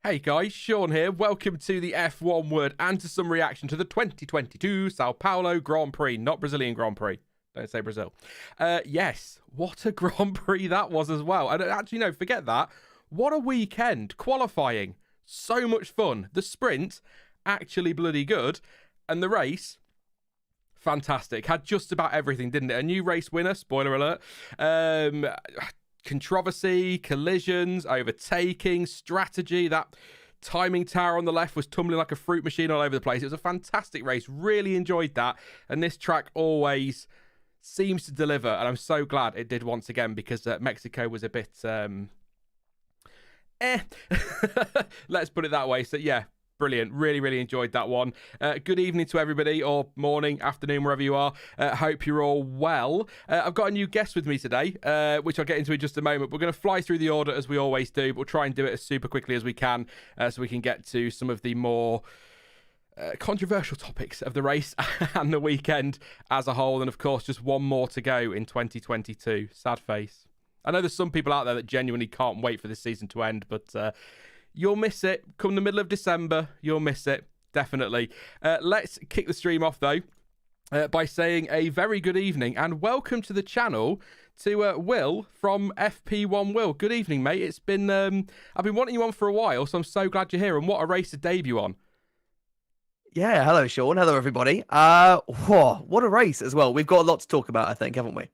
Hey guys, Sean here. Welcome to the F1 Word and to some reaction to the 2022 Sao Paulo Grand Prix, not Brazilian Grand Prix. Don't say Brazil. Yes, what a Grand Prix that was as well. And actually, no, forget that. What a weekend. Qualifying, so much fun. The sprint, actually bloody good. And the race, fantastic. Had just about everything, didn't it? A new race winner, spoiler alert. Controversy, collisions, overtaking, strategy. That timing tower on the left was tumbling like a fruit machine all over the place. It was a fantastic race. Really enjoyed that. And this track always seems to deliver. And I'm so glad it did once again, because Mexico was a bit... Let's put it that way. So, yeah. Brilliant. Really, really enjoyed that one. Good evening to everybody, or morning, afternoon, wherever you are. Hope you're all well. I've got a new guest with me today, which I'll get into in just a moment. We're going to fly through the order as we always do, but we'll try and do it as super quickly as we can, so we can get to some of the more controversial topics of the race and the weekend as a whole. And of course, just one more to go in 2022. Sad face. I know there's some people out there that genuinely can't wait for this season to end, but you'll miss it. Come the middle of December, you'll miss it. Definitely. Let's kick the stream off, though, by saying a very good evening and welcome to the channel to Will from FP1 Will. Good evening, mate. It's been I've been wanting you on for a while, so I'm so glad you're here. And what a race to debut on. Yeah, hello, Sean. Hello, everybody. What a race as well. We've got a lot to talk about, I think, haven't we?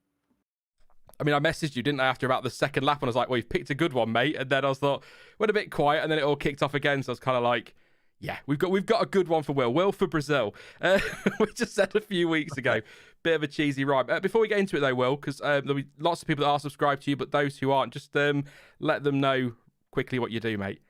I mean, I messaged you, didn't I, after about the second lap, and I was like, well, you've picked a good one, mate. And then I thought, went a bit quiet, and then it all kicked off again. So I was kind of like, yeah, we've got a good one for Will. Will for Brazil. We just said a few weeks ago. Bit of a cheesy rhyme. Before we get into it, though, Will, because there'll be lots of people that are subscribed to you, but those who aren't, just let them know quickly what you do, mate.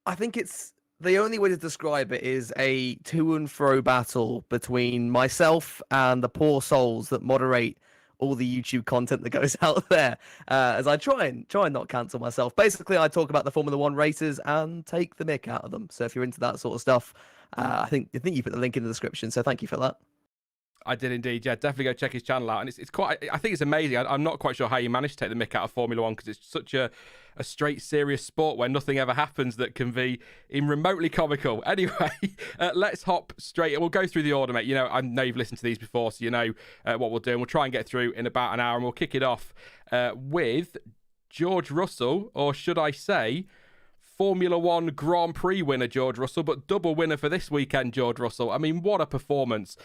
I think it's the only way to describe it is a to and fro battle between myself and the poor souls that moderate all the YouTube content that goes out there, as I try and not cancel myself. Basically, I talk about the Formula One races and take the mick out of them. So if you're into that sort of stuff, I think you put the link in the description. So thank you for that. I did indeed, yeah. Definitely go check his channel out, and it's quite. I think it's amazing. I'm not quite sure how you manage to take the mick out of Formula One because it's such a straight, serious sport where nothing ever happens that can be in remotely comical. Anyway, let's hop straight. We'll go through the order, mate. You know, I know you've listened to these before, so you know what we'll do. And we'll try and get through in about an hour, and we'll kick it off with George Russell, or should I say, Formula One Grand Prix winner George Russell, but double winner for this weekend, George Russell. I mean, what a performance.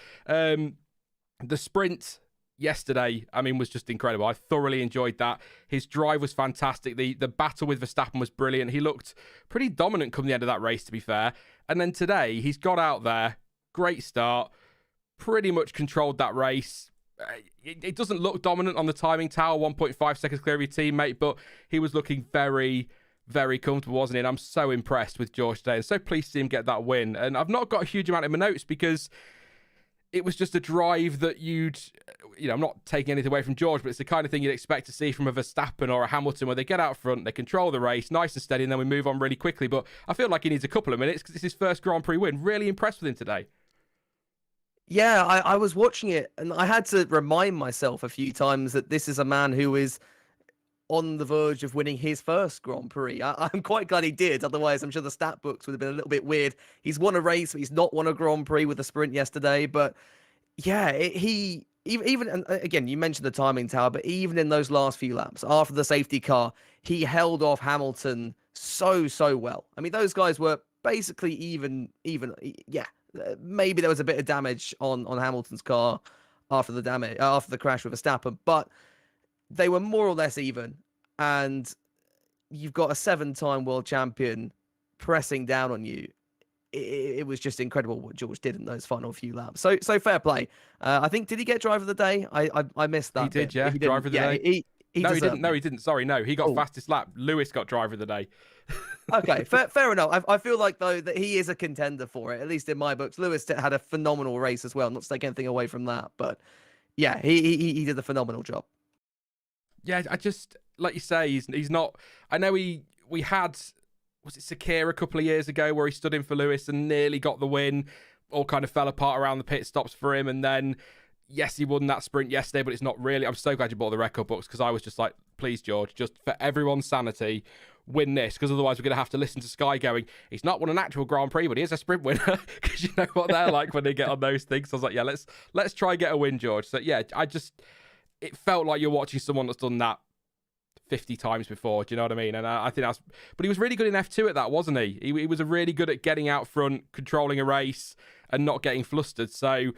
The sprint yesterday, I mean, was just incredible. I thoroughly enjoyed that. His drive was fantastic. The battle with Verstappen was brilliant. He looked pretty dominant come the end of that race, to be fair. And then today, he's got out there. Great start. Pretty much controlled that race. It doesn't look dominant on the timing tower, 1.5 seconds clear of your teammate, but he was looking very, very comfortable, wasn't he? And I'm so impressed with George today and so pleased to see him get that win. And I've not got a huge amount in my notes because it was just a drive that I'm not taking anything away from George, but it's the kind of thing you'd expect to see from a Verstappen or a Hamilton where they get out front, they control the race, nice and steady, and then we move on really quickly. But I feel like he needs a couple of minutes because it's his first Grand Prix win. Really impressed with him today. Yeah, I was watching it and I had to remind myself a few times that this is a man who is on the verge of winning his first Grand Prix. I'm quite glad he did. Otherwise, I'm sure the stat books would have been a little bit weird. He's won a race, but he's not won a Grand Prix with a sprint yesterday. But yeah, he even and again, you mentioned the timing tower, but even in those last few laps after the safety car, he held off Hamilton so well. I mean, those guys were basically even. Yeah, maybe there was a bit of damage on Hamilton's car after the crash with Verstappen, but they were more or less even, and you've got a 7-time world champion pressing down on you. It was just incredible what George did in those final few laps. So fair play. I think, did he get driver of the day? I missed that. He did, yeah. Driver of the day. No, he didn't. No, he didn't. Sorry, no. He got fastest lap. Lewis got driver of the day. Okay, fair enough. I feel like, though, that he is a contender for it, at least in my books. Lewis had a phenomenal race as well, not to take anything away from that. But yeah, he did a phenomenal job. Yeah, I just, like you say, he's not. I know we had, was it Sakir a couple of years ago where he stood in for Lewis and nearly got the win. All kind of fell apart around the pit stops for him. And then, yes, he won that sprint yesterday, but it's not really. I'm so glad you bought the record books because I was just like, please, George, just for everyone's sanity, win this, because otherwise we're going to have to listen to Sky going, he's not won an actual Grand Prix, but he is a sprint winner, because you know what they're like when they get on those things. So I was like, yeah, let's try and get a win, George. So yeah, it felt like you're watching someone that's done that 50 times before. Do you know what I mean? And I think but he was really good in F2 at that, wasn't he? He was really good at getting out front, controlling a race, and not getting flustered. So,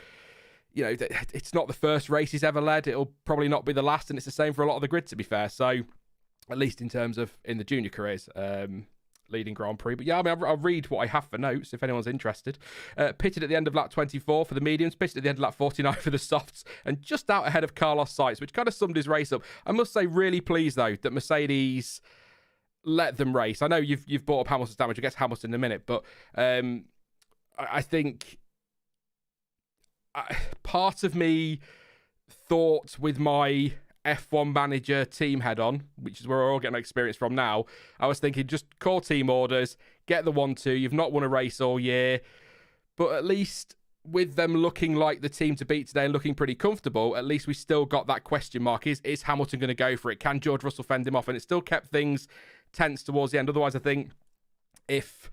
you know, it's not the first race he's ever led. It'll probably not be the last, and it's the same for a lot of the grid, to be fair. So, at least in terms of in the junior careers, leading Grand Prix. But yeah, I mean, I'll read what I have for notes if anyone's interested. Pitted at the end of lap 24 for the mediums, pitted at the end of lap 49 for the softs, and just out ahead of Carlos Sainz, which kind of summed his race up. I must say, really pleased though that Mercedes let them race. I know you've brought up Hamilton's damage. I guess Hamilton in a minute, but I think part of me thought with my F1 manager team head on, which is where we're all getting experience from now, I was thinking just call team orders, get the 1-2. You've not won a race all year. But at least with them looking like the team to beat today and looking pretty comfortable, at least we still got that question mark. Is Hamilton going to go for it? Can George Russell fend him off? And it still kept things tense towards the end. Otherwise, I think if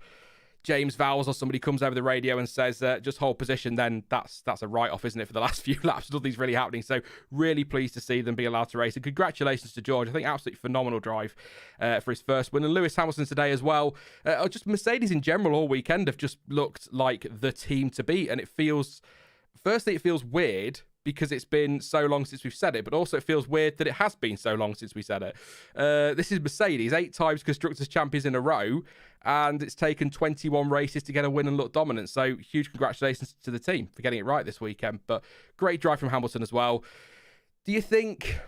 James Vowles or somebody comes over the radio and says, just hold position, then that's a write-off, isn't it, for the last few laps? Nothing's really happening. So really pleased to see them be allowed to race. And congratulations to George. I think absolutely phenomenal drive for his first win. And Lewis Hamilton today as well. Just Mercedes in general all weekend have just looked like the team to beat. And it feels weird because it's been so long since we've said it, but also it feels weird that it has been so long since we said it. This is Mercedes, 8 times Constructors' Champions in a row, and it's taken 21 races to get a win and look dominant. So huge congratulations to the team for getting it right this weekend. But great drive from Hamilton as well. Do you think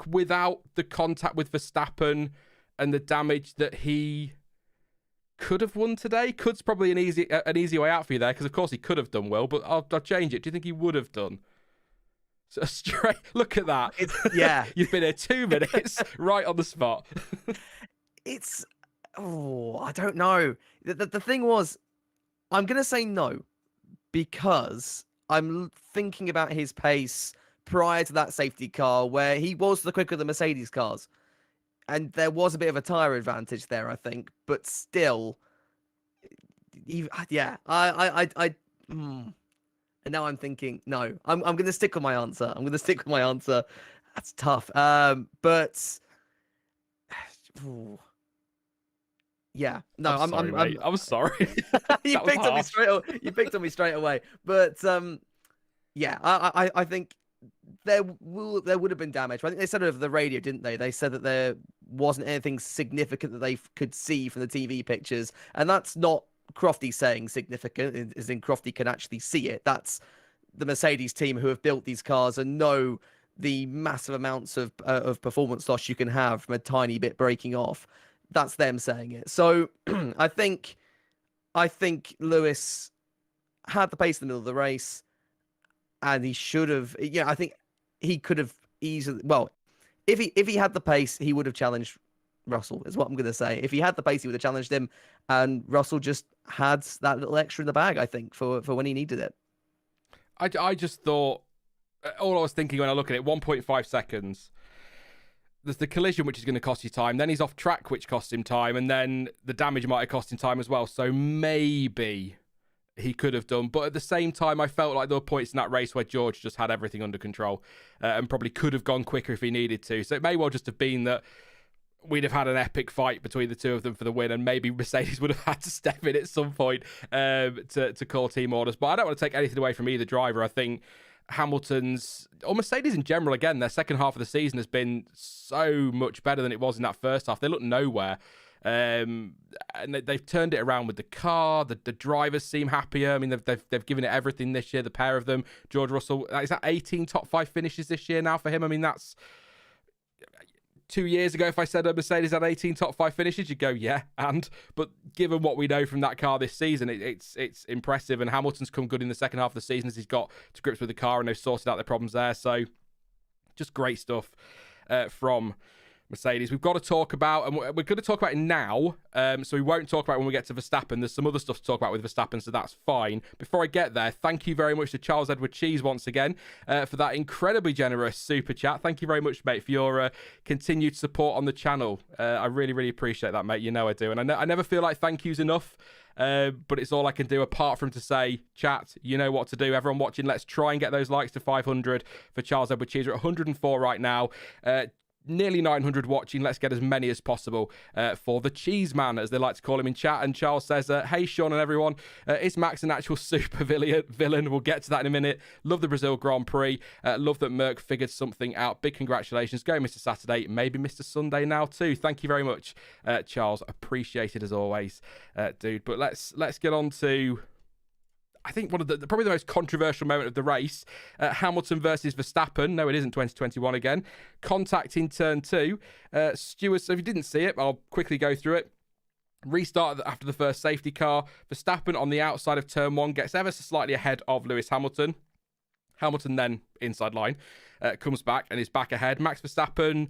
without the contact with Verstappen and the damage that he could have won today? Could's probably an easy way out for you there, because of course he could have done well, but I'll change it. Do you think he would have done? So straight, look at that. Yeah. You've been here 2 minutes, right on the spot. I don't know. The thing was, I'm going to say no, because I'm thinking about his pace prior to that safety car where he was the quicker of the Mercedes cars. And there was a bit of a tyre advantage there, I think, but still, yeah, and now I'm thinking, no, I'm going to stick with my answer. That's tough. But yeah, no, I'm sorry. You picked on me straight away. But yeah, I think there would have been damage. I think they said it over the radio, didn't they? They said that there wasn't anything significant that they could see from the TV pictures, and that's not Crofty saying significant, as in Crofty can actually see it. That's the Mercedes team who have built these cars and know the massive amounts of performance loss you can have from a tiny bit breaking off. That's them saying it. So I think Lewis had the pace in the middle of the race, and he should have. Yeah, I think he could have easily. Well, if he had the pace, he would have challenged Russell, is what I'm going to say. If he had the pace, he would have challenged him, and Russell just had that little extra in the bag, I think, for when he needed it. I just thought, all I was thinking when I look at it, 1.5 seconds. There's the collision, which is going to cost you time. Then he's off track, which costs him time. And then the damage might have cost him time as well. So maybe he could have done. But at the same time, I felt like there were points in that race where George just had everything under control and probably could have gone quicker if he needed to. So it may well just have been that we'd have had an epic fight between the two of them for the win, and maybe Mercedes would have had to step in at some point to call team orders. But I don't want to take anything away from either driver. I think Hamilton's, or Mercedes in general, again, their second half of the season has been so much better than it was in that first half. They look nowhere. And they've turned it around with the car. The drivers seem happier. I mean, they've given it everything this year, the pair of them. George Russell, is that 18 top 5 finishes this year now for him? I mean, that's 2 years ago, if I said a Mercedes had 18 top 5 finishes, you'd go, yeah, but given what we know from that car this season, it's impressive. And Hamilton's come good in the second half of the season as he's got to grips with the car and they've sorted out their problems there. So just great stuff from Mercedes. We've got to talk about, and we're going to talk about it now, so we won't talk about it when we get to Verstappen. There's some other stuff to talk about with Verstappen, so that's fine. Before I get there, thank you very much to Charles Edward Cheese once again for that incredibly generous super chat. Thank you very much, mate, for your continued support on the channel. I really, really appreciate that, mate. You know I do, and I never feel like thank you's enough, but it's all I can do apart from to say, chat, you know what to do. Everyone watching, let's try and get those likes to 500 for Charles Edward Cheese. We're at 104 right now. Nearly 900 watching. Let's get as many as possible for the Cheese Man, as they like to call him in chat. And Charles says, hey, Sean and everyone, is Max an actual super villain? We'll get to that in a minute. Love the Brazil Grand Prix. Love that Merck figured something out. Big congratulations. Go Mr. Saturday, maybe Mr. Sunday now too. Thank you very much, Charles. Appreciate it as always, dude. But let's get on to, I think, one of probably the most controversial moment of the race. Hamilton versus Verstappen. No, it isn't 2021 again. Contact in turn 2. Stewart, so if you didn't see it, I'll quickly go through it. Restart after the first safety car. Verstappen on the outside of turn 1 gets ever so slightly ahead of Lewis Hamilton. Hamilton then, inside line, comes back and is back ahead. Max Verstappen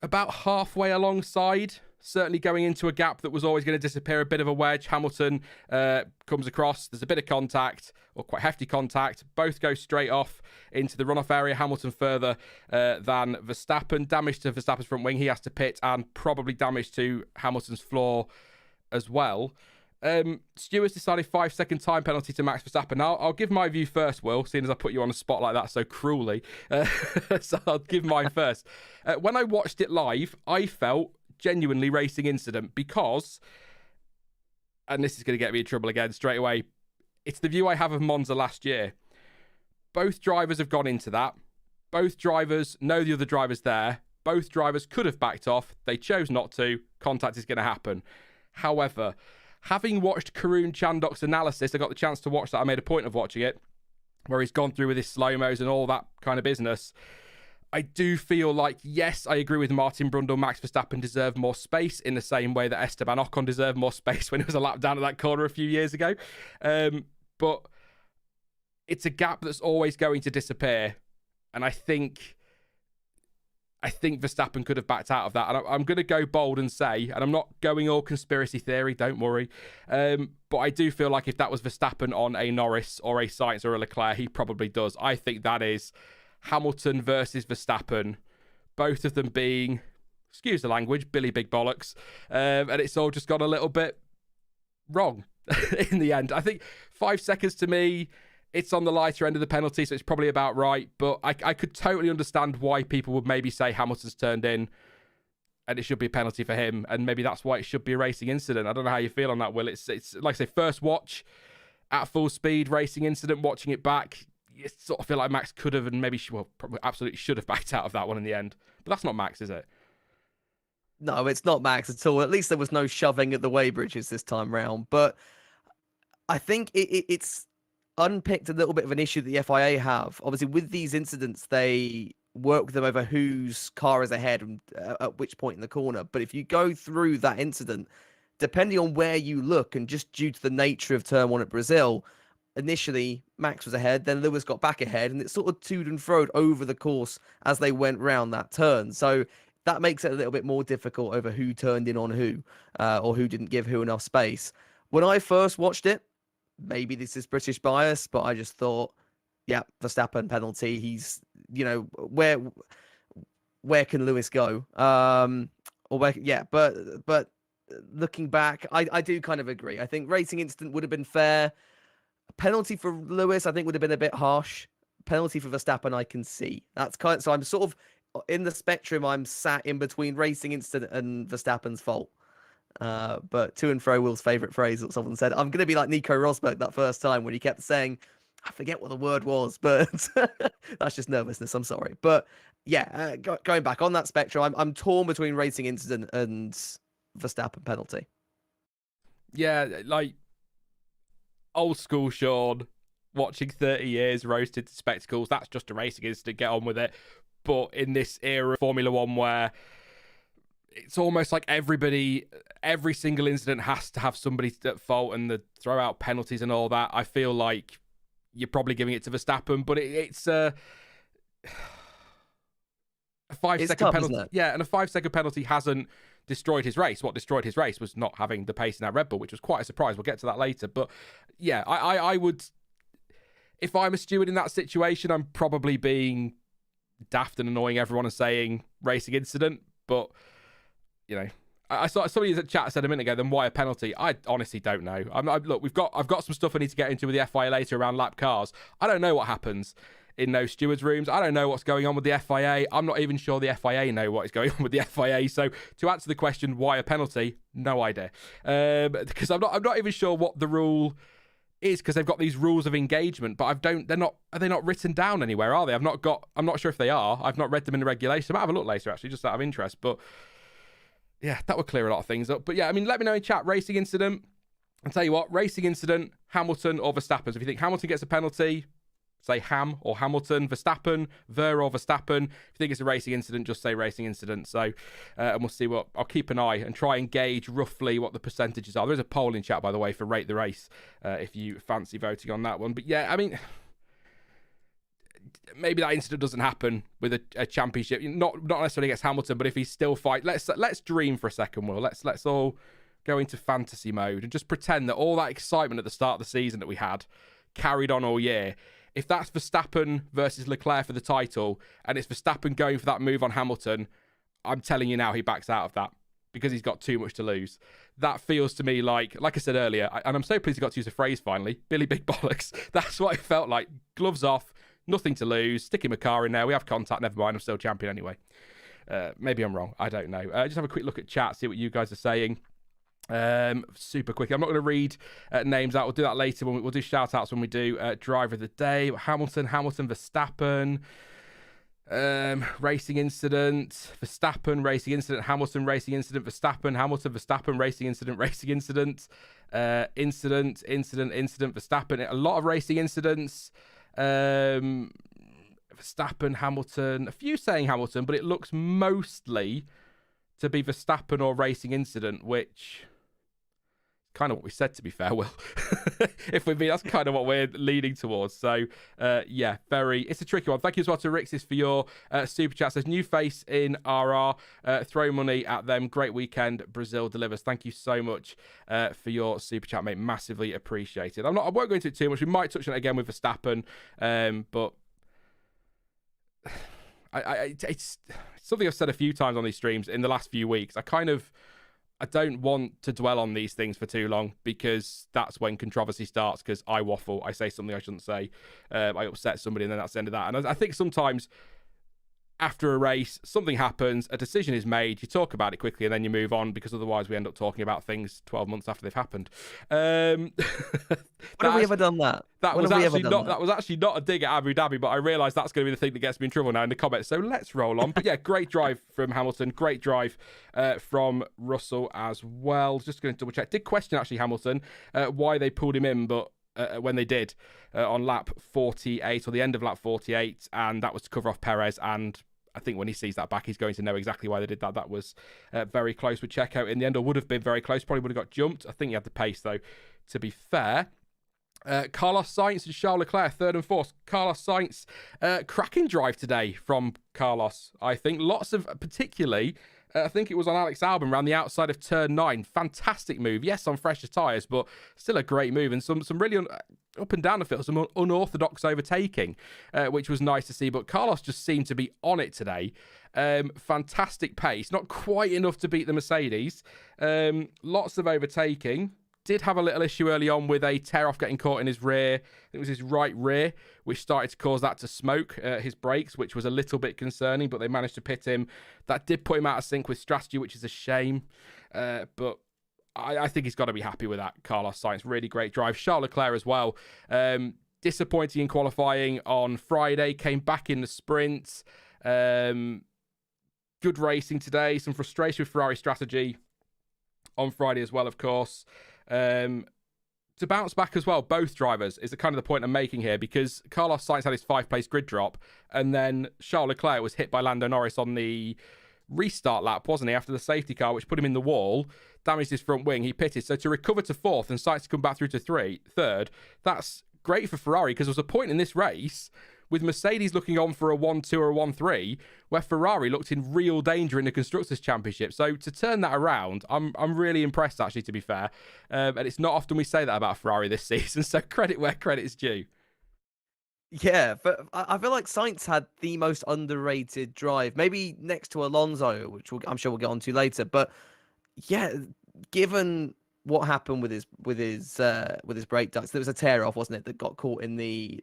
about halfway alongside certainly going into a gap that was always going to disappear, a bit of a wedge. Hamilton comes across, there's a bit of contact, or quite hefty contact. Both go straight off into the runoff area. Hamilton further than Verstappen. Damage to Verstappen's front wing. He has to pit, and probably damage to Hamilton's floor as well. Stewards decided 5-second time penalty to Max Verstappen. Now, I'll give my view first, Will, seeing as I put you on a spot like that so cruelly. So I'll give mine first. When I watched it live, I felt genuinely racing incident because, and this is going to get me in trouble again straight away, it's the view I have of Monza last year. Both drivers have gone into that. Both drivers know the other driver's there. Both drivers could have backed off. They chose not to. Contact is going to happen. However, having watched Karun Chandok's analysis, I got the chance to watch that. I made a point of watching it, where he's gone through with his slow-mos and all that kind of business. I do feel like, yes, I agree with Martin Brundle. Max Verstappen deserved more space in the same way that Esteban Ocon deserved more space when it was a lap down at that corner a few years ago. But it's a gap that's always going to disappear. And I think Verstappen could have backed out of that. And I'm going to go bold and say, and I'm not going all conspiracy theory, don't worry. But I do feel like if that was Verstappen on a Norris or a Sainz or a Leclerc, he probably does. I think that is Hamilton versus Verstappen, both of them being, excuse the language, Billy Big Bollocks. And it's all just gone a little bit wrong in the end. I think 5 seconds to me, it's on the lighter end of the penalty, so it's probably about right. But I could totally understand why people would maybe say Hamilton's turned in and it should be a penalty for him. And maybe that's why it should be a racing incident. I don't know how you feel on that, Will. It's like I say, first watch at full speed, racing incident, watching it back. You sort of feel like Max could have and maybe, probably absolutely should have backed out of that one in the end. But that's not Max, is it? No, it's not Max at all. At least there was no shoving at the weighbridges this time round. But I think it's unpicked a little bit of an issue that the FIA have. Obviously, with these incidents, they work with them over whose car is ahead and at which point in the corner. But if you go through that incident, depending on where you look, and just due to the nature of Turn 1 at Brazil, initially Max was ahead, then Lewis got back ahead, and it sort of toed and froed over the course as they went round that turn. So that makes it a little bit more difficult over who turned in on who, or who didn't give who enough space. When I first watched it, maybe this is British bias, but I just thought, yeah, Verstappen penalty. He's, where can Lewis go? But looking back, I do kind of agree. I think racing incident would have been fair. Penalty for Lewis, I think, would have been a bit harsh. Penalty for Verstappen, I can see. So I'm sort of in the spectrum. I'm sat in between racing incident and Verstappen's fault. But to and fro, Will's favourite phrase, what someone said. I'm going to be like Nico Rosberg that first time when he kept saying, I forget what the word was, but that's just nervousness. I'm sorry. But yeah, going back on that spectrum, I'm torn between racing incident and Verstappen penalty. Yeah, like old school Sean, watching 30 years roasted to spectacles. That's just a racing incident. Get on with it. But in this era of Formula One where it's almost like every single incident has to have somebody at fault and the throw out penalties and all that, I feel like you're probably giving it to Verstappen, but it's a 5-second penalty. Yeah, and a 5-second penalty hasn't destroyed his race. What destroyed his race was not having the pace in that Red Bull, which was quite a surprise. We'll get to that later. But yeah, I would, if I'm a steward in that situation, I'm probably being daft and annoying everyone and saying racing incident. But, I saw somebody in the chat said a minute ago, then why a penalty? I honestly don't know. Look, I've got some stuff I need to get into with the FIA later around lap cars. I don't know what happens in those stewards' rooms. I don't know what's going on with the FIA. I'm not even sure the FIA know what is going on with the FIA. So to answer the question, why a penalty? No idea. Because I'm not even sure what the rule is, because they've got these rules of engagement, but are they not written down anywhere, are they? I'm not sure if they are. I've not read them in the regulations. I might have a look later, actually, just out of interest. But yeah, that would clear a lot of things up. But yeah, I mean, let me know in chat, racing incident. I'll tell you what, racing incident, Hamilton or Verstappen. So if you think Hamilton gets a penalty, say Ham or Hamilton. Verstappen, Ver or Verstappen. If you think it's a racing incident, just say racing incident. So, and we'll see I'll keep an eye and try and gauge roughly what the percentages are. There is a poll in chat, by the way, for Rate the Race, if you fancy voting on that one. But yeah, I mean, maybe that incident doesn't happen with a championship, not necessarily against Hamilton, but if he's still fight, let's dream for a second, Will. Let's all go into fantasy mode and just pretend that all that excitement at the start of the season that we had carried on all year. If that's Verstappen versus Leclerc for the title, and it's Verstappen going for that move on Hamilton, I'm telling you now, he backs out of that because he's got too much to lose. That feels to me like I said earlier, and I'm so pleased he got to use the phrase finally, Billy Big Bollocks. That's what it felt like. Gloves off, nothing to lose, stick him a car in there, we have contact, never mind, I'm still champion anyway. Maybe I'm wrong, I don't know. Just have a quick look at chat, see what you guys are saying. Super quick. I'm not going to read names out. We'll do that later when we'll do shout outs when we do driver of the day. Hamilton, Verstappen, racing incident, Verstappen, racing incident, Hamilton, racing incident, Verstappen, Hamilton, Verstappen, racing incident, incident, Verstappen. A lot of racing incidents. Verstappen, Hamilton, a few saying Hamilton, but it looks mostly to be Verstappen or racing incident, which kind of what we said, to be fair, Will. If we mean, that's kind of what we're leaning towards. So, yeah, it's a tricky one. Thank you as well to Rixis for your super chat. Says, new face in RR, throw money at them. Great weekend, Brazil delivers. Thank you so much for your super chat, mate. Massively appreciated. I won't go into it too much. We might touch on it again with Verstappen, but it's something I've said a few times on these streams in the last few weeks. I don't want to dwell on these things for too long because that's when controversy starts, because I waffle, I say something I shouldn't say, I upset somebody, and then that's the end of that. And I think sometimes after a race, something happens, a decision is made, you talk about it quickly, and then you move on, because otherwise we end up talking about things 12 months after they've happened. When have we ever done that? That was actually not a dig at Abu Dhabi, but I realise that's going to be the thing that gets me in trouble now in the comments. So let's roll on. But yeah, great drive from Hamilton. Great drive from Russell as well. Just going to double check. Did question actually Hamilton why they pulled him in, but when they did on lap 48 or the end of lap 48, and that was to cover off Perez. And I think when he sees that back, he's going to know exactly why they did that. That was very close with checkout in the end, or would have been very close. Probably would have got jumped. I think he had the pace though, to be fair. Carlos Sainz and Charles Leclerc, third and fourth. Carlos Sainz, cracking drive today from Carlos. I think lots of, particularly, I think it was on Alex Albon around the outside of turn 9. Fantastic move. Yes, on fresher tyres, but still a great move. And some really up and down the field, some unorthodox overtaking, which was nice to see. But Carlos just seemed to be on it today. Fantastic pace. Not quite enough to beat the Mercedes. Lots of overtaking. Did have a little issue early on with a tear-off getting caught in his rear. I think it was his right rear, which started to cause that to smoke his brakes, which was a little bit concerning, but they managed to pit him. That did put him out of sync with strategy, which is a shame. But I think he's got to be happy with that. Carlos Sainz, really great drive. Charles Leclerc as well. Disappointing in qualifying on Friday. Came back in the sprint. Good racing today. Some frustration with Ferrari strategy on Friday as well, of course. To bounce back as well, both drivers is the kind of the point I'm making here, because Carlos Sainz had his 5-place grid drop, and then Charles Leclerc was hit by Lando Norris on the restart lap, wasn't he, after the safety car, which put him in the wall, damaged his front wing, he pitted. So to recover to fourth and Sainz to come back through to third, that's great for Ferrari, because there was a point in this race with Mercedes looking on for a 1-2 or a 1-3, where Ferrari looked in real danger in the Constructors' Championship. So to turn that around, I'm really impressed, actually, to be fair. And it's not often we say that about Ferrari this season, so credit where credit is due. Yeah, but I feel like Sainz had the most underrated drive, maybe next to Alonso, which I'm sure we'll get onto later. But yeah, given what happened with his brake ducts, there was a tear off, wasn't it, that got caught in the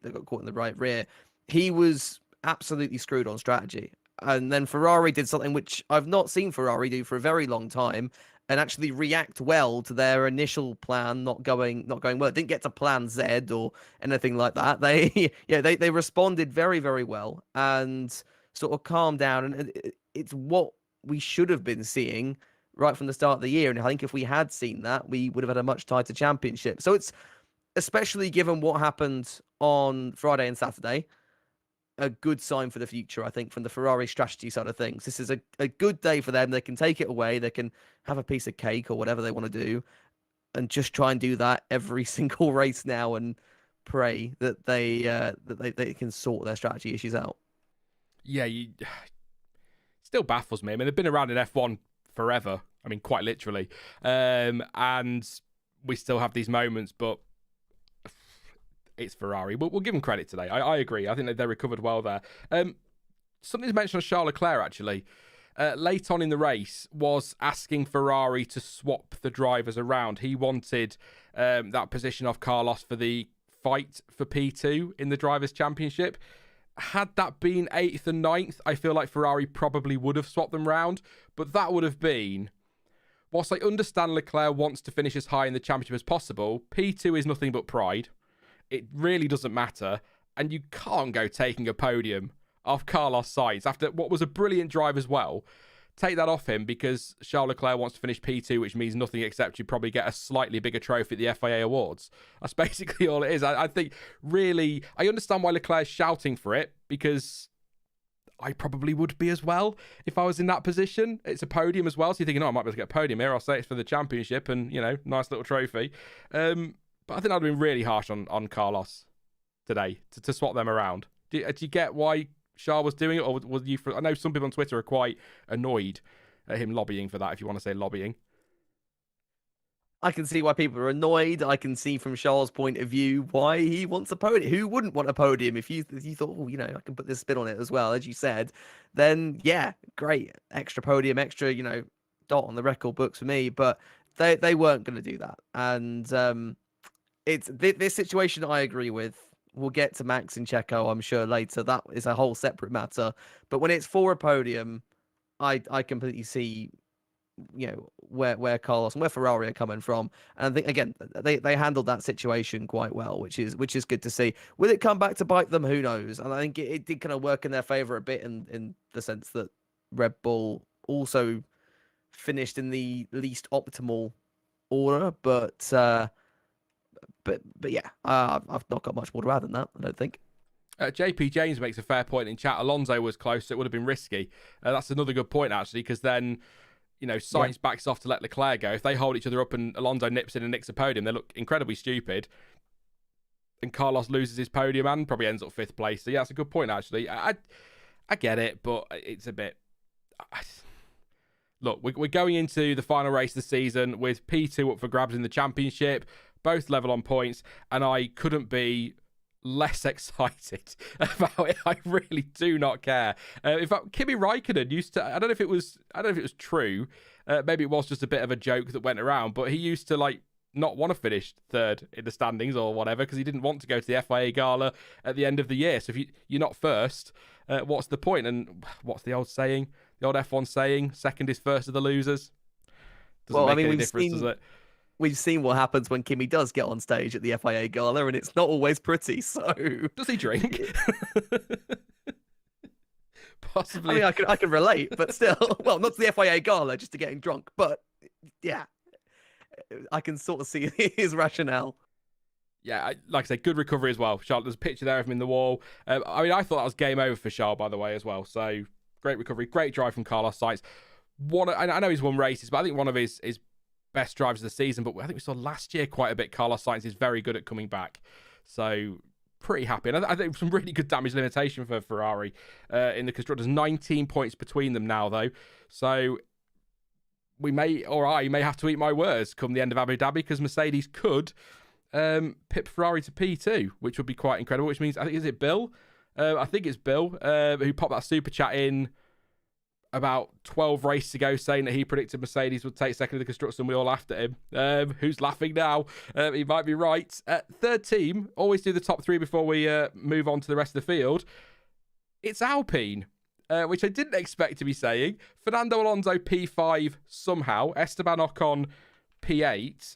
right rear. He was absolutely screwed on strategy. And then Ferrari did something which I've not seen Ferrari do for a very long time, and actually react well to their initial plan not going well. It didn't get to plan Z or anything like that. They responded very, very well and sort of calmed down. And it's what we should have been seeing right from the start of the year. And I think if we had seen that, we would have had a much tighter championship. So it's, especially given what happened on Friday and Saturday, a good sign for the future, I think, from the Ferrari strategy side of things. This is a good day for them. They can take it away. They can have a piece of cake or whatever they want to do and just try and do that every single race now. And pray that they can sort their strategy issues out. Yeah, still baffles me. I mean, they've been around in F1 forever. I mean, quite literally. And we still have these moments, but it's Ferrari. We'll give them credit today. I agree. I think that they recovered well there. Something's mentioned on Charles Leclerc, actually. Late on in the race, was asking Ferrari to swap the drivers around. He wanted that position off Carlos for the fight for P2 in the Drivers' Championship. Had that been 8th and 9th, I feel like Ferrari probably would have swapped them round, but that would have been... Whilst I understand Leclerc wants to finish as high in the championship as possible, P2 is nothing but pride. It really doesn't matter, and you can't go taking a podium off Carlos Sainz after what was a brilliant drive as well. Take that off him because Charles Leclerc wants to finish P2, which means nothing except you probably get a slightly bigger trophy at the FIA Awards. That's basically all it is. I think, really, I understand why Leclerc's shouting for it, because I probably would be as well if I was in that position. It's a podium as well, so you're thinking, I might be able to get a podium here. I'll say it's for the championship and, nice little trophy. But I think that would have been really harsh on Carlos today to swap them around. Do you get why Charles was doing it, or was you? I know some people on Twitter are quite annoyed at him lobbying for that, if you want to say lobbying. I can see why people are annoyed. I can see from Charles' point of view why he wants a podium. Who wouldn't want a podium if you thought, I can put this spin on it as well, as you said, then yeah, great. Extra podium, extra, dot on the record books for me. But they weren't going to do that. And it's this situation I agree with. We'll get to Max and Checo, I'm sure, later. That is a whole separate matter. But when it's for a podium, I completely see, where Carlos and where Ferrari are coming from. And I think, again, they handled that situation quite well, which is good to see. Will it come back to bite them? Who knows? And I think it did kind of work in their favor a bit in the sense that Red Bull also finished in the least optimal order, but yeah, I've not got much more to add than that, I don't think. JP James makes a fair point in chat. Alonso was close, so it would have been risky. That's another good point, actually, because then, Sainz backs off to let Leclerc go. If they hold each other up and Alonso nips in and nicks a podium, they look incredibly stupid. And Carlos loses his podium and probably ends up 5th place. So, yeah, that's a good point, actually. I get it, but it's a bit... Look, we're going into the final race of the season with P2 up for grabs in the championship, both level on points, and I couldn't be less excited about it. I really do not care. In fact, Kimi Räikkönen used to, I don't know if it was true, maybe it was just a bit of a joke that went around, but he used to not want to finish 3rd in the standings or whatever because he didn't want to go to the FIA Gala at the end of the year. So if you're not first, what's the point? And what's the old saying? The old F1 saying, second is first of the losers. Doesn't make any difference, does it? We've seen what happens when Kimi does get on stage at the FIA Gala, and it's not always pretty, so... Does he drink? Possibly. I mean, I can relate, but still... Well, not to the FIA Gala, just to getting drunk, but yeah. I can sort of see his rationale. Yeah, like I said, good recovery as well. Charles, there's a picture there of him in the wall. I thought that was game over for Charles, by the way, as well. So, great recovery. Great drive from Carlos Sainz. I know he's won races, but I think one of his best drives of the season, but I think we saw last year quite a bit. Carlos Sainz is very good at coming back, so pretty happy. And I think some really good damage limitation for Ferrari in the constructors. 19 points between them now, though, so I may have to eat my words come the end of Abu Dhabi, because Mercedes could pip Ferrari to P2, which would be quite incredible. Which means, I think, is it Bill? I think it's Bill who popped that super chat in about 12 races ago, saying that he predicted Mercedes would take second in the constructors, and we all laughed at him. Who's laughing now? He might be right. 3rd team, always do the top 3 before we move on to the rest of the field. It's Alpine, which I didn't expect to be saying. Fernando Alonso P5 somehow. Esteban Ocon P8.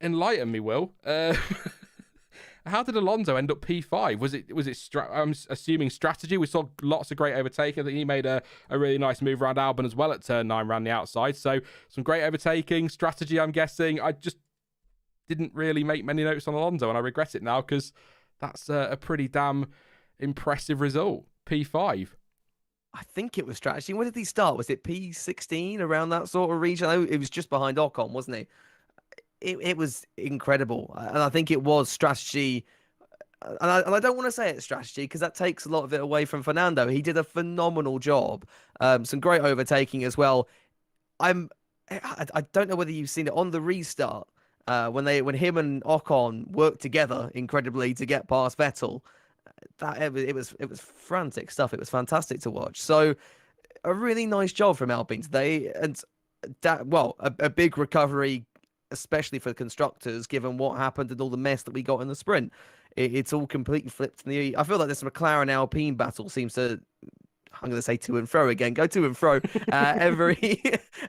Enlighten me, Will. How did Alonso end up P5? Was it? I'm assuming strategy. We saw lots of great overtaking. I think he made a really nice move around Albon as well at turn 9, around the outside. So some great overtaking strategy, I'm guessing. I just didn't really make many notes on Alonso, and I regret it now because that's a pretty damn impressive result. P5. I think it was strategy. When did he start? Was it P16, around that sort of region? I know it was just behind Ocon, wasn't he? it was incredible, and I think it was strategy. And I don't want to say it's strategy because that takes a lot of it away from Fernando. He did a phenomenal job, some great overtaking as well. I don't know whether you've seen it on the restart when him and Ocon worked together incredibly to get past Vettel. It was frantic stuff. It was fantastic to watch. So a really nice job from Alpine today, and a big recovery, especially for constructors, given what happened and all the mess that we got in the sprint. It's all completely flipped. I feel like this McLaren Alpine battle seems to, I'm going to say to and fro again, go to and fro every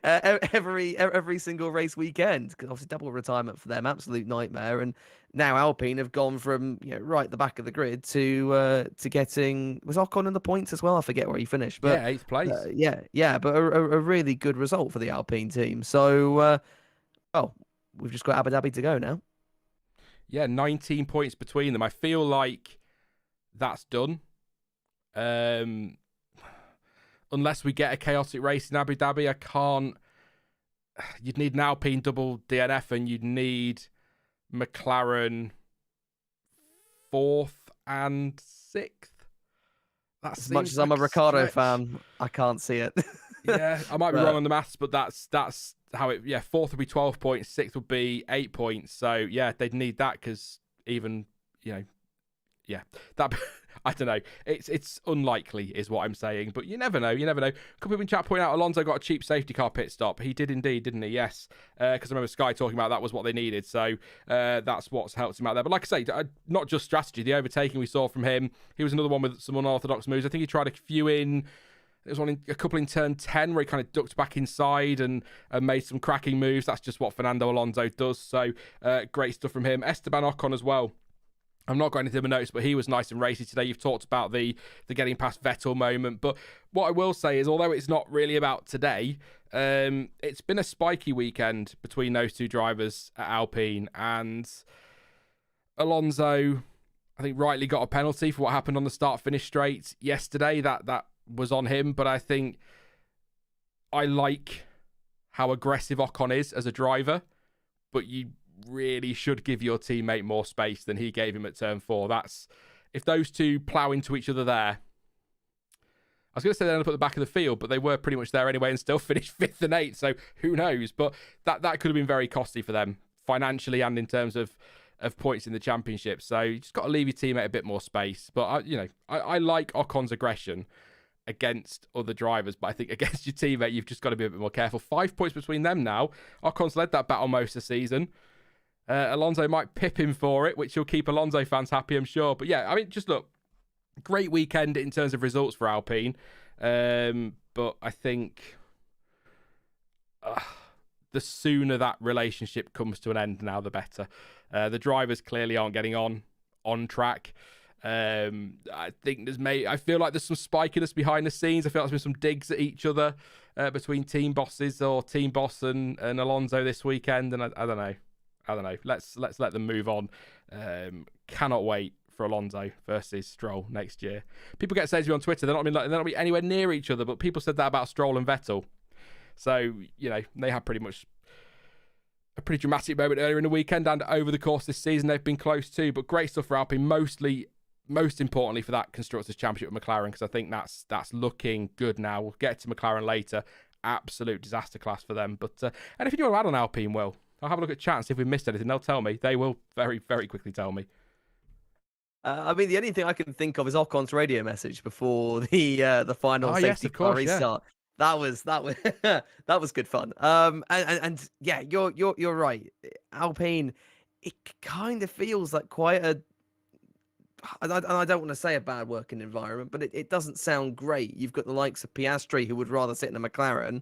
every single race weekend. Because obviously double retirement for them, absolute nightmare. And now Alpine have gone from right at the back of the grid to getting, was Ocon in the points as well? I forget where he finished, but yeah, 8th place. But a really good result for the Alpine team. So we've just got Abu Dhabi to go now. Yeah, 19 points between them. I feel like that's done. Unless we get a chaotic race in Abu Dhabi, I can't. You'd need an Alpine double DNF, and you'd need McLaren 4th and 6th. As much as I'm a Ricciardo fan, I can't see it. Yeah, I might be wrong on the maths, but that's how it. Yeah, 4th would be 12 points, 6th would be 8 points. So yeah, they'd need that because even that. I don't know. It's unlikely, is what I'm saying. But you never know. You never know. A couple people in chat point out Alonso got a cheap safety car pit stop. He did indeed, didn't he? Yes. Because I remember Sky talking about that was what they needed. So that's what's helped him out there. But like I say, not just strategy. The overtaking we saw from him. He was another one with some unorthodox moves. I think he tried a few in. There was a couple in turn 10 where he kind of ducked back inside and made some cracking moves. That's just what Fernando Alonso does. So great stuff from him. Esteban Ocon as well. I'm not going into the notes, but he was nice and racy today. You've talked about the getting past Vettel moment. But what I will say is, although it's not really about today, it's been a spiky weekend between those two drivers at Alpine. And Alonso, I think, rightly got a penalty for what happened on the start-finish straight yesterday. That was on him. But I think I like how aggressive Ocon is as a driver. But you really should give your teammate more space than he gave him at turn 4. That's if those two plough into each other there. I was going to say they're up at the back of the field, but they were pretty much there anyway and still finished 5th and 8th. So who knows? But that could have been very costly for them financially and in terms of points in the championship. So you just got to leave your teammate a bit more space. But I like Ocon's aggression against other drivers, but I think against your teammate, you've just got to be a bit more careful. 5 points between them now. Ocon's led that battle most of the season. Alonso might pip him for it, which will keep Alonso fans happy, I'm sure. But yeah, I mean, just look, great weekend in terms of results for Alpine. But I think the sooner that relationship comes to an end now, the better. The drivers clearly aren't getting on track. I think I feel like there's some spikiness behind the scenes. I feel like there's been some digs at each other between team bosses or team boss and Alonso this weekend. And I don't know. Let's let them move on. Cannot wait for Alonso versus Stroll next year. People get said to me on Twitter they're not be anywhere near each other, but people said that about Stroll and Vettel. So they had pretty much a pretty dramatic moment earlier in the weekend, and over the course of this season they've been close too. But great stuff for Alpine. Most importantly for that Constructors' Championship with McLaren, because I think that's looking good now. We'll get to McLaren later. Absolute disaster class for them. But and if you do want to add on Alpine, Will, I'll have a look at chat and see if we missed anything. They'll tell me. They will very, very quickly tell me. I mean, the only thing I can think of is Ocon's radio message before the final safety car restart. Yeah. That was good fun. And yeah, you're right. Alpine, it kind of feels like quite a. And I don't want to say a bad working environment, but it doesn't sound great. You've got the likes of Piastri who would rather sit in a McLaren.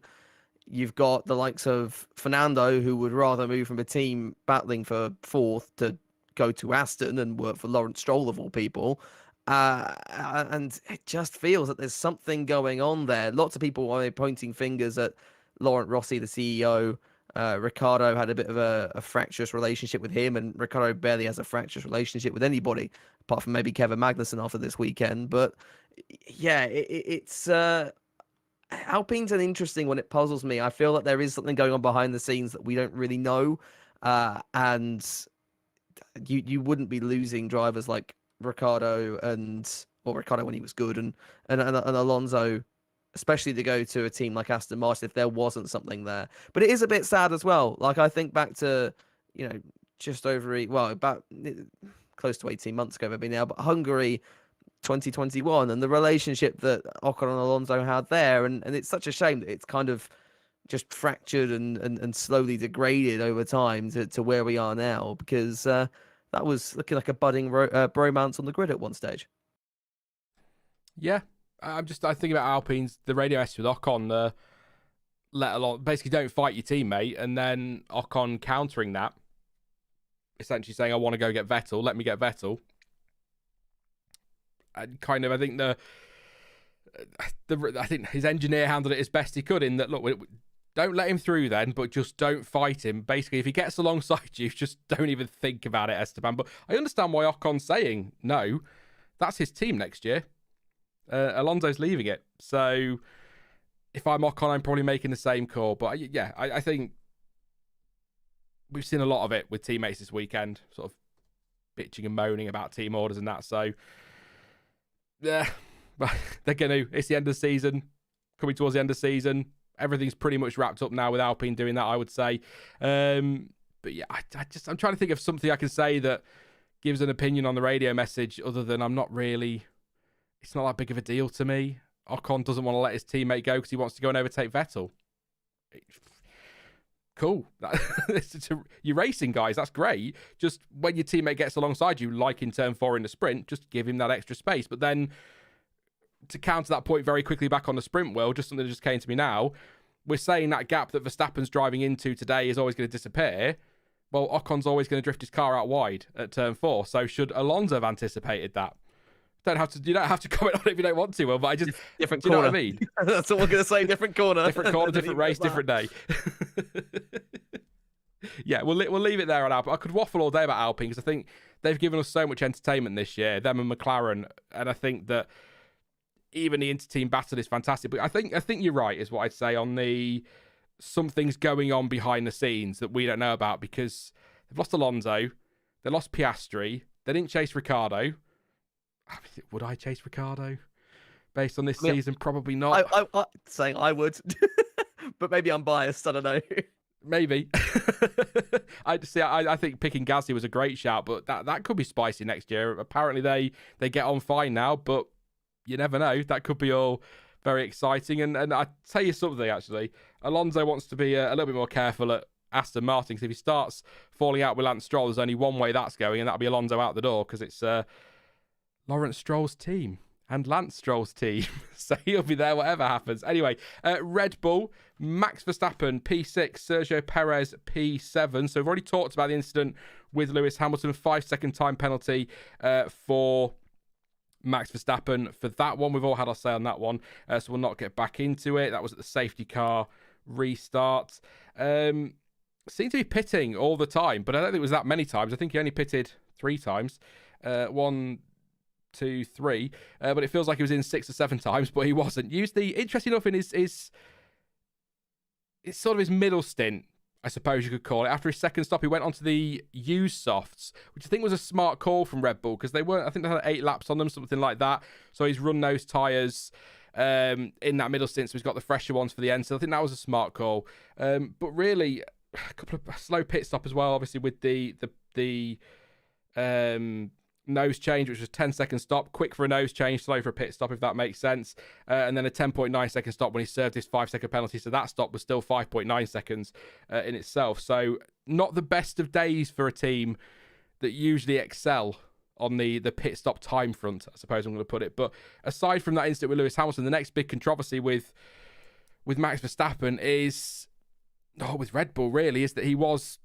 You've got the likes of Fernando, who would rather move from a team battling for 4th to go to Aston and work for Lawrence Stroll, of all people. And it just feels that there's something going on there. Lots of people are pointing fingers at Laurent Rossi, the CEO. Ricciardo had a bit of a fractious relationship with him, and Ricciardo barely has a fractious relationship with anybody, apart from maybe Kevin Magnussen after this weekend. But yeah, it's... Alpine's an interesting one. It puzzles me. I feel like there is something going on behind the scenes that we don't really know. And you wouldn't be losing drivers like Ricardo or Ricardo when he was good, and Alonso, especially to go to a team like Aston Martin if there wasn't something there. But it is a bit sad as well. Like, I think back to, just over, about close to 18 months ago maybe now, but Hungary 2021 and the relationship that Ocon and Alonso had there, and it's such a shame that it's kind of just fractured and slowly degraded over time to where we are now, because that was looking like a budding bromance on the grid at one stage. Yeah, I think about Alpine's, the radio message with Ocon, let alone, basically don't fight your teammate, and then Ocon countering that, essentially saying, I want to go get Vettel, let me get Vettel. And kind of, I think I think his engineer handled it as best he could, in that, look, don't let him through then, but just don't fight him. Basically, if he gets alongside you, just don't even think about it, Esteban. But I understand why Ocon's saying no. That's his team next year. Alonso's leaving it. So if I'm Ocon, I'm probably making the same call. But I think we've seen a lot of it with teammates this weekend, sort of bitching and moaning about team orders and that. So yeah, they're going to. It's the end of the season, coming towards the end of the season. Everything's pretty much wrapped up now with Alpine doing that, I would say. But yeah, I'm trying to think of something I can say that gives an opinion on the radio message, other than it's not that big of a deal to me. Ocon doesn't want to let his teammate go because he wants to go and overtake Vettel. Cool. You're racing, guys. That's great. Just when your teammate gets alongside you, like in turn 4 in the sprint, just give him that extra space. But then, to counter that point very quickly back on the sprint wheel, just something that just came to me now, we're saying that gap that Verstappen's driving into today is always going to disappear. Well, Ocon's always going to drift his car out wide at turn 4. So should Alonso have anticipated that? You don't have to comment on it if you don't want to, Will, but I just... Different corner. You know what I mean? That's what we're going to say. Different corner. Different corner, different race, different day. Yeah, we'll leave it there on Alpine. I could waffle all day about Alpine because I think they've given us so much entertainment this year, them and McLaren, and I think that even the inter-team battle is fantastic. But I think you're right, is what I'd say, on the something's going on behind the scenes that we don't know about, because they've lost Alonso, they lost Piastri, they didn't chase Ricardo. Would I chase Ricardo based on this season? Probably not. I saying I would, but maybe I'm biased. I don't know. Maybe. I think picking Gasly was a great shout, but that could be spicy next year. Apparently they get on fine now, but you never know. That could be all very exciting. And I tell you something, actually, Alonso wants to be a little bit more careful at Aston Martin, because if he starts falling out with Lance Stroll, there's only one way that's going, and that'll be Alonso out the door, because it's Lawrence Stroll's team and Lance Stroll's team. So he'll be there whatever happens. Anyway, Red Bull, Max Verstappen, P6, Sergio Perez, P7. So we've already talked about the incident with Lewis Hamilton, 5-second time penalty for Max Verstappen. For that one, we've all had our say on that one, so we'll not get back into it. That was at the safety car restart. Seemed to be pitting all the time, but I don't think it was that many times. I think he only pitted 3 times. 1, 2, 3, but it feels like he was in 6 or 7 times, but he wasn't. Interesting enough, in his sort of his middle stint, I suppose you could call it. After his second stop, he went onto the used softs, which I think was a smart call from Red Bull, because I think they had 8 laps on them, something like that. So he's run those tyres in that middle stint, so he's got the fresher ones for the end. So I think that was a smart call. But really, a couple of slow pit stop as well, obviously, with the nose change, which was 10-second stop, quick for a nose change, slow for a pit stop, if that makes sense, and then a 10.9-second stop when he served his 5-second penalty. So that stop was still 5.9 seconds in itself. So not the best of days for a team that usually excel on the pit stop time front, I suppose I'm going to put it. But aside from that incident with Lewis Hamilton, the next big controversy with Max Verstappen is with Red Bull, really, is that he was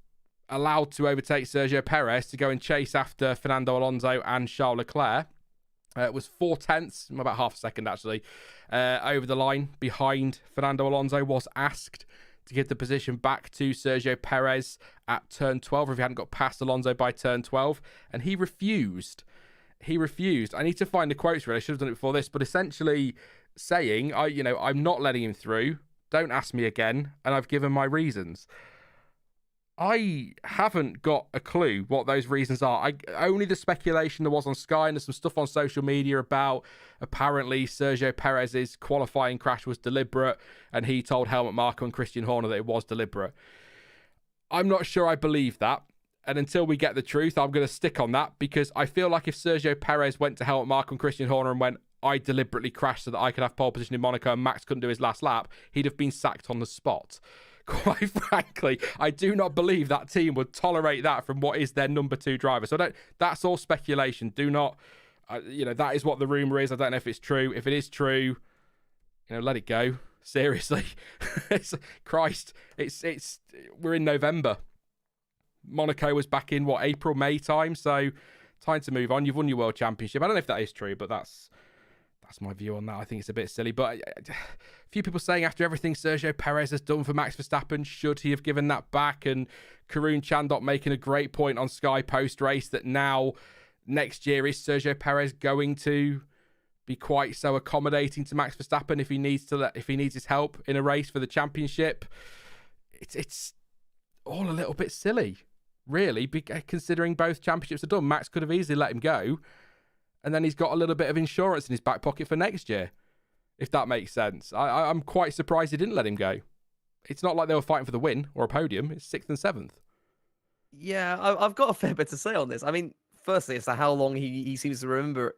allowed to overtake Sergio Perez to go and chase after Fernando Alonso and Charles Leclerc. It was 0.4, about half a second actually, over the line behind Fernando Alonso. Was asked to give the position back to Sergio Perez at turn 12 if he hadn't got past Alonso by turn 12, and he refused. I need to find the quotes, really. I should have done it before this, but essentially saying, I'm not letting him through. Don't ask me again, and I've given my reasons. I haven't got a clue what those reasons are. Only the speculation there was on Sky, and there's some stuff on social media about apparently Sergio Perez's qualifying crash was deliberate, and he told Helmut Marko and Christian Horner that it was deliberate. I'm not sure I believe that, and until we get the truth, I'm going to stick on that, because I feel like if Sergio Perez went to Helmut Marko and Christian Horner and went, I deliberately crashed so that I could have pole position in Monaco and Max couldn't do his last lap, he'd have been sacked on the spot. Quite frankly, I do not believe that team would tolerate that from what is their number 2 driver. So that's all speculation. Do not, that is what the rumor is. I don't know if it's true. If it is true, let it go. Seriously, we're in November. Monaco was back in April, May time. So time to move on. You've won your world championship. I don't know if that is true, but that's my view on that. I think it's a bit silly. But a few people saying after everything Sergio Perez has done for Max Verstappen, should he have given that back? And Karun Chandok making a great point on Sky post-race that now, next year, is Sergio Perez going to be quite so accommodating to Max Verstappen if he needs his help in a race for the championship? It's all a little bit silly, really, considering both championships are done. Max could have easily let him go, and then he's got a little bit of insurance in his back pocket for next year, if that makes sense. I'm quite surprised he didn't let him go. It's not like they were fighting for the win or a podium. It's 6th and 7th. Yeah, I've got a fair bit to say on this. I mean, firstly, it's how long he seems to remember,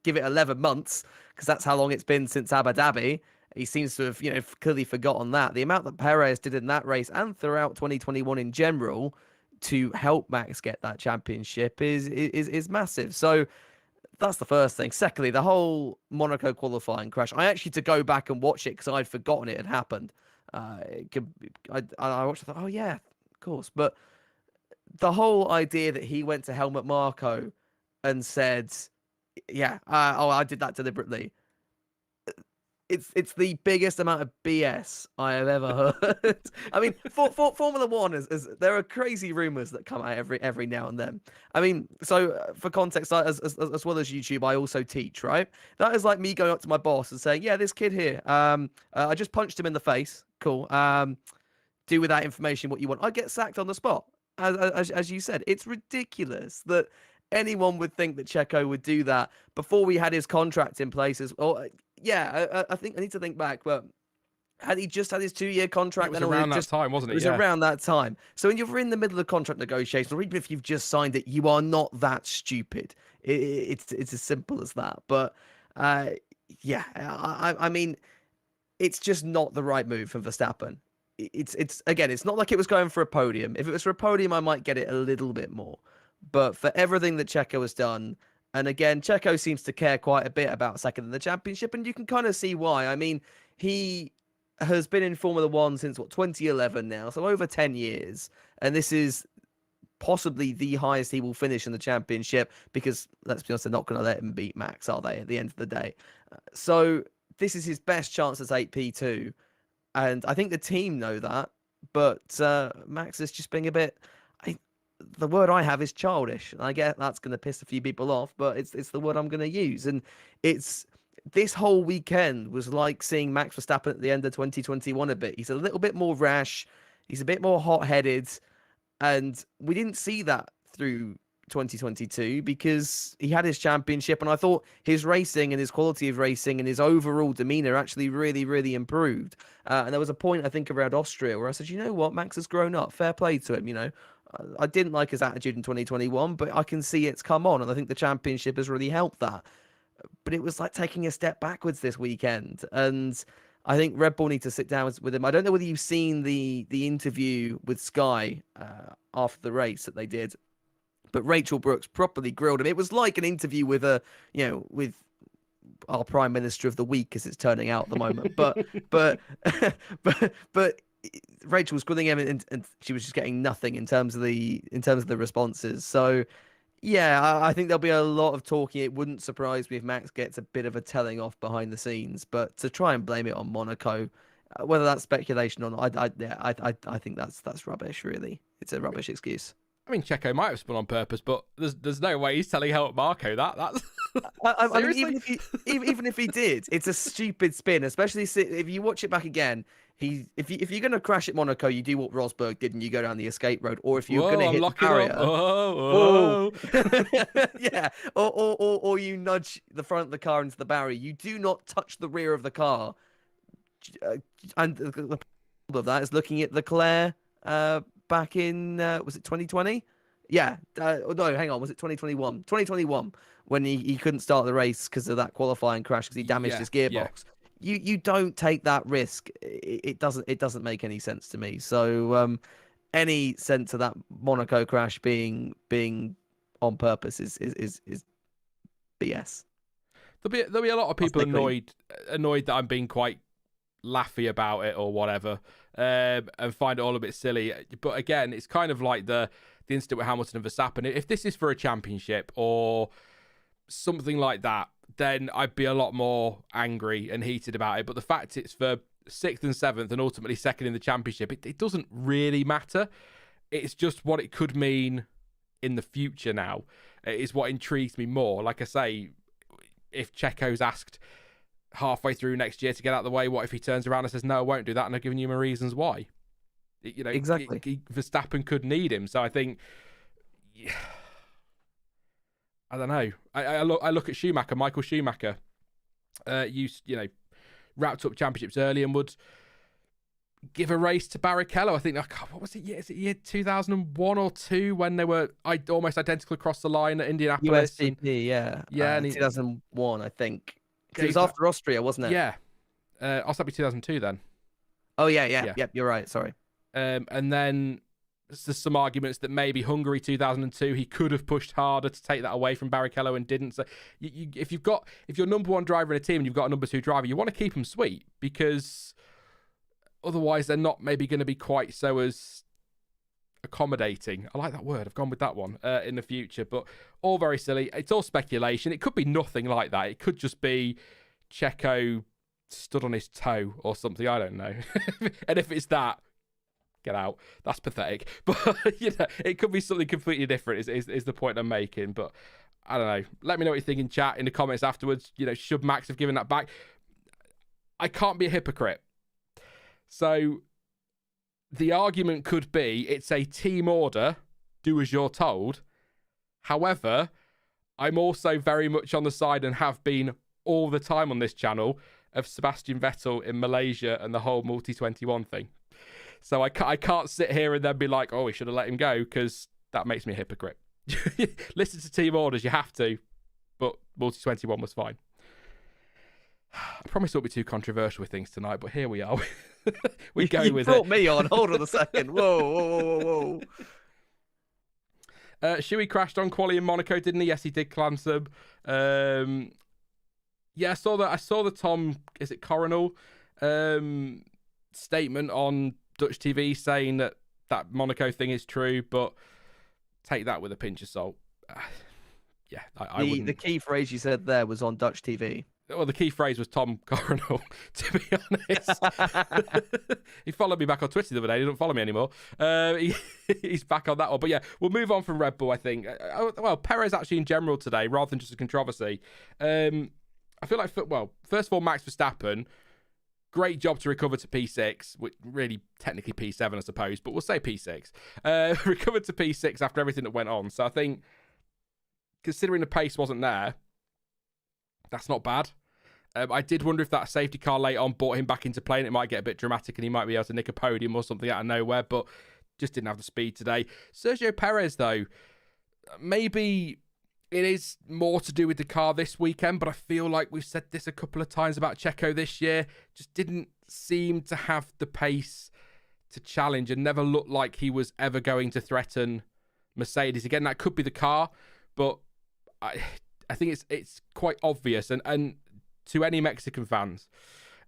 give it 11 months, because that's how long it's been since Abu Dhabi. He seems to have, clearly forgotten that. The amount that Perez did in that race and throughout 2021 in general to help Max get that championship is massive. So that's the first thing. Secondly, the whole Monaco qualifying crash. I actually had to go back and watch it because I'd forgotten it had happened. I watched it, I thought, oh yeah, of course. But the whole idea that he went to Helmut Marko and said, yeah, I did that deliberately. It's the biggest amount of BS I have ever heard. I mean, for Formula One, there are crazy rumors that come out every now and then. I mean, so for context, as well as YouTube, I also teach, right? That is like me going up to my boss and saying, yeah, this kid here, I just punched him in the face. Cool. Do with that information what you want. I get sacked on the spot. As you said, it's ridiculous that anyone would think that Checo would do that before we had his contract in place. Yeah, I think I need to think back, but had he just had his 2-year contract? It was around that time, wasn't it? It was around that time. So when you're in the middle of contract negotiations, or even if you've just signed it, you are not that stupid. It's as simple as that. But yeah, I mean, it's just not the right move for Verstappen. It's again, it's not like it was going for a podium. If it was for a podium, I might get it a little bit more. But for everything that Checo has done, and again, Checo seems to care quite a bit about second in the championship, and you can kind of see why. I mean, he has been in Formula One since 2011 now, so over 10 years, and this is possibly the highest he will finish in the championship, because let's be honest, they're not going to let him beat Max, are they? At the end of the day, so this is his best chance at 8P2, and I think the team know that, but Max is just being a bit. The word I have is childish. I get that's going to piss a few people off, but it's the word I'm going to use. And it's this whole weekend was like seeing Max Verstappen at the end of 2021 a bit. He's a little bit more rash. He's a bit more hot-headed. And we didn't see that through 2022 because he had his championship. And I thought his racing and his quality of racing and his overall demeanor actually really, really improved. And there was a point, I think, around Austria where I said, you know what, Max has grown up. Fair play to him, I didn't like his attitude in 2021, but I can see it's come on, and I think the championship has really helped that. But it was like taking a step backwards this weekend, and I think Red Bull need to sit down with him. I don't know whether you've seen the interview with Sky after the race that they did, but Rachel Brooks properly grilled him. It was like an interview with with our Prime Minister of the Week, as it's turning out at the moment. but Rachel was grilling him, and she was just getting nothing in terms of the responses. So, yeah, I think there'll be a lot of talking. It wouldn't surprise me if Max gets a bit of a telling off behind the scenes. But to try and blame it on Monaco, whether that's speculation or not, I think that's rubbish. Really, it's a rubbish excuse. I mean, Checo might have spun on purpose, but there's no way he's telling Helmut Marko that. I mean, Seriously? even if he did, it's a stupid spin, especially if you watch it back again. If you're gonna crash at Monaco, you do what Rosberg did and you go down the escape road. Or if you're Whoa, gonna I'm hit the locking up. barrier, Whoa, yeah, or you nudge the front of the car into the barrier. You do not touch the rear of the car. And the problem of that is looking at Leclerc back in was it 2020? Yeah, no, hang on, was it 2021? 2021 when he couldn't start the race because of that qualifying crash because he damaged his gearbox. You don't take that risk. It doesn't make any sense to me. So any sense of that Monaco crash being on purpose is BS. There'll be a lot of people annoyed that I'm being quite laughy about it or whatever, and find it all a bit silly. But again, it's kind of like the incident with Hamilton and Verstappen. If this is for a championship or something like that, then I'd be a lot more angry and heated about it. But the fact it's for 6th and 7th and ultimately 2nd in the championship, it doesn't really matter. It's just what it could mean in the future now is what intrigues me more. Like I say, if Checo's asked halfway through next year to get out of the way, what if he turns around and says, no, I won't do that, and I've given you my reasons why? Exactly. Verstappen could need him. So I think, I don't know. I look at Schumacher, Michael Schumacher, wrapped up championships early and would give a race to Barrichello. I think, what was it? Is it year 2001 or 2 when they were almost identical across the line at Indianapolis? USDP, yeah. Yeah. 2001, I think. It was after Austria, wasn't it? Yeah. That'd be 2002 then. Oh, yeah. Yep, you're right. Sorry. And then there's some arguments that maybe Hungary 2002, he could have pushed harder to take that away from Barrichello and didn't. So if you're number one driver in a team and you've got a number two driver, you want to keep them sweet because otherwise they're not maybe going to be quite so as accommodating. I like that word. I've gone with that one in the future, but all very silly. It's all speculation. It could be nothing like that. It could just be Checo stood on his toe or something. I don't know. And if it's that, get out. That's pathetic. But it could be something completely different is the point I'm making. But I don't know. Let me know what you think in chat, in the comments afterwards. Should Max have given that back? I can't be a hypocrite. So the argument could be it's a team order, do as you're told. However, I'm also very much on the side and have been all the time on this channel of Sebastian Vettel in Malaysia and the whole multi-21 thing. So I can't sit here and then be like, oh, we should have let him go, because that makes me a hypocrite. Listen to team orders, you have to. But multi-21 was fine. I promise it won't be too controversial with things tonight, but here we are. We go with it. You brought me on. Hold on a second. Whoa. Shuey crashed on quali in Monaco, didn't he? Yes, he did, Clansub. Yeah, I saw the Tom, is it Coronel, statement on Dutch TV saying that Monaco thing is true, but take that with a pinch of salt. Yeah, I wouldn't. The key phrase you said there was on Dutch TV. Well, the key phrase was Tom Coronel, to be honest. He followed me back on Twitter the other day. He doesn't follow me anymore. He's back on that one. But yeah, we'll move on from Red Bull, I think. Well, Perez actually in general today, rather than just a controversy. I feel like, first of all, Max Verstappen, great job to recover to P6, which really technically P7, I suppose, but we'll say P6. Recovered to P6 after everything that went on. So I think, considering the pace wasn't there, that's not bad. I did wonder if that safety car late on brought him back into play and it might get a bit dramatic and he might be able to nick a podium or something out of nowhere, but just didn't have the speed today. Sergio Perez, though, maybe it is more to do with the car this weekend, but I feel like we've said this a couple of times about Checo this year. Just didn't seem to have the pace to challenge and never looked like he was ever going to threaten Mercedes. Again, that could be the car, but I think it's quite obvious. And to any Mexican fans,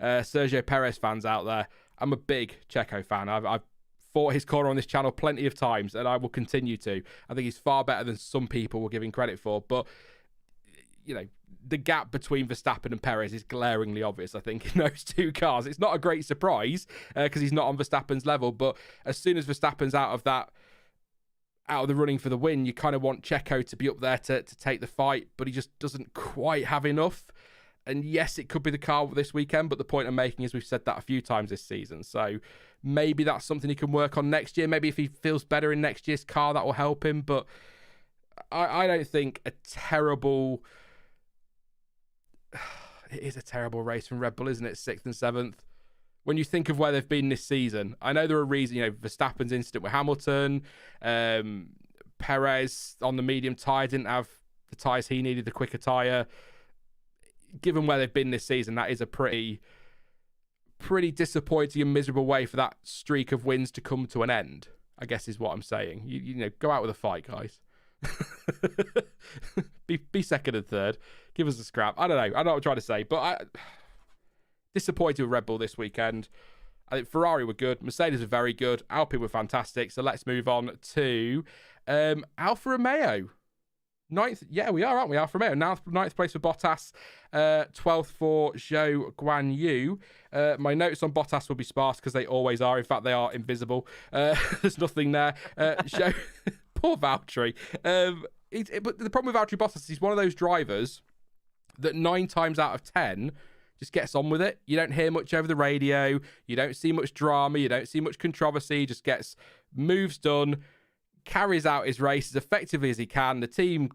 Sergio Perez fans out there, I'm a big Checo fan. I've fought his corner on this channel plenty of times, and I will continue to. I think he's far better than some people were giving credit for. But, the gap between Verstappen and Perez is glaringly obvious, I think, in those two cars. It's not a great surprise because he's not on Verstappen's level. But as soon as Verstappen's out of that out of the running for the win. You kind of want Checo to be up there to take the fight, but he just doesn't quite have enough. And yes, it could be the car this weekend, but the point I'm making is we've said that a few times this season. So maybe that's something he can work on next year. Maybe if he feels better in next year's car, that will help him. But I don't think a terrible... It is a terrible race from Red Bull, isn't it? 6th and 7th. When you think of where they've been this season, I know there are reasons, Verstappen's incident with Hamilton, Perez on the medium tyre didn't have the tyres he needed, the quicker tyre. Given where they've been this season, that is a pretty disappointing and miserable way for that streak of wins to come to an end, I guess is what I'm saying. You go out with a fight, guys. be second and third. Give us a scrap. I don't know. I don't know what I'm trying to say, but disappointed with Red Bull this weekend. I think Ferrari were good. Mercedes were very good. Alpine were fantastic. So let's move on to Alfa Romeo. 9th, yeah, we are, aren't we? Alfa Romeo. 9th place for Bottas, 12th for Zhou Guanyu. My notes on Bottas will be sparse because they always are. In fact, they are invisible. There's nothing there. Poor Valtteri. But the problem with Valtteri Bottas is he's one of those drivers that 9 times out of 10 just gets on with it. You don't hear much over the radio. You don't see much drama. You don't see much controversy. He just gets moves done, carries out his race as effectively as he can. The team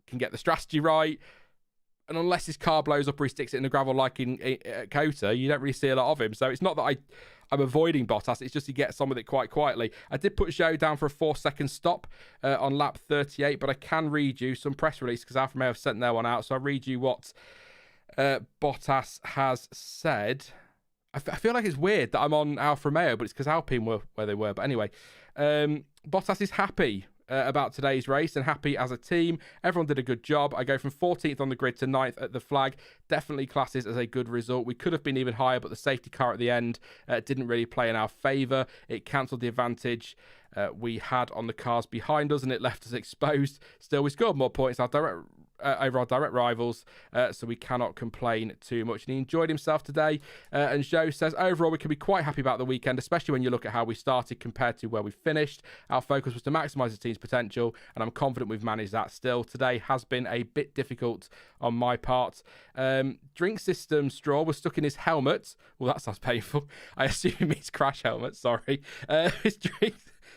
can get the strategy right. And unless his car blows up or he sticks it in the gravel like in Kota, you don't really see a lot of him. So it's not that I'm avoiding Bottas. It's just he gets on with it quite quietly. I did put Zhou down for a 4-second stop on lap 38, but I can read you some press release because Alfa Romeo have sent their one out. So I'll read you what Bottas has said. I feel like it's weird that I'm on Alfa Romeo, but it's because Alpine were where they were. But anyway, Bottas is happy about today's race and happy as a team. Everyone did a good job. I go from 14th on the grid to 9th at the flag. Definitely classes as a good result. We could have been even higher, but the safety car at the end didn't really play in our favour. It cancelled the advantage we had on the cars behind us and it left us exposed. Still, we scored more points over our direct rivals, so we cannot complain too much. And he enjoyed himself today. And Zhou says, overall, we can be quite happy about the weekend, especially when you look at how we started compared to where we finished. Our focus was to maximise the team's potential, and I'm confident we've managed that still. Today has been a bit difficult on my part. Drink system straw was stuck in his helmet. Well, that sounds painful. I assume he means crash helmet, sorry. His drink...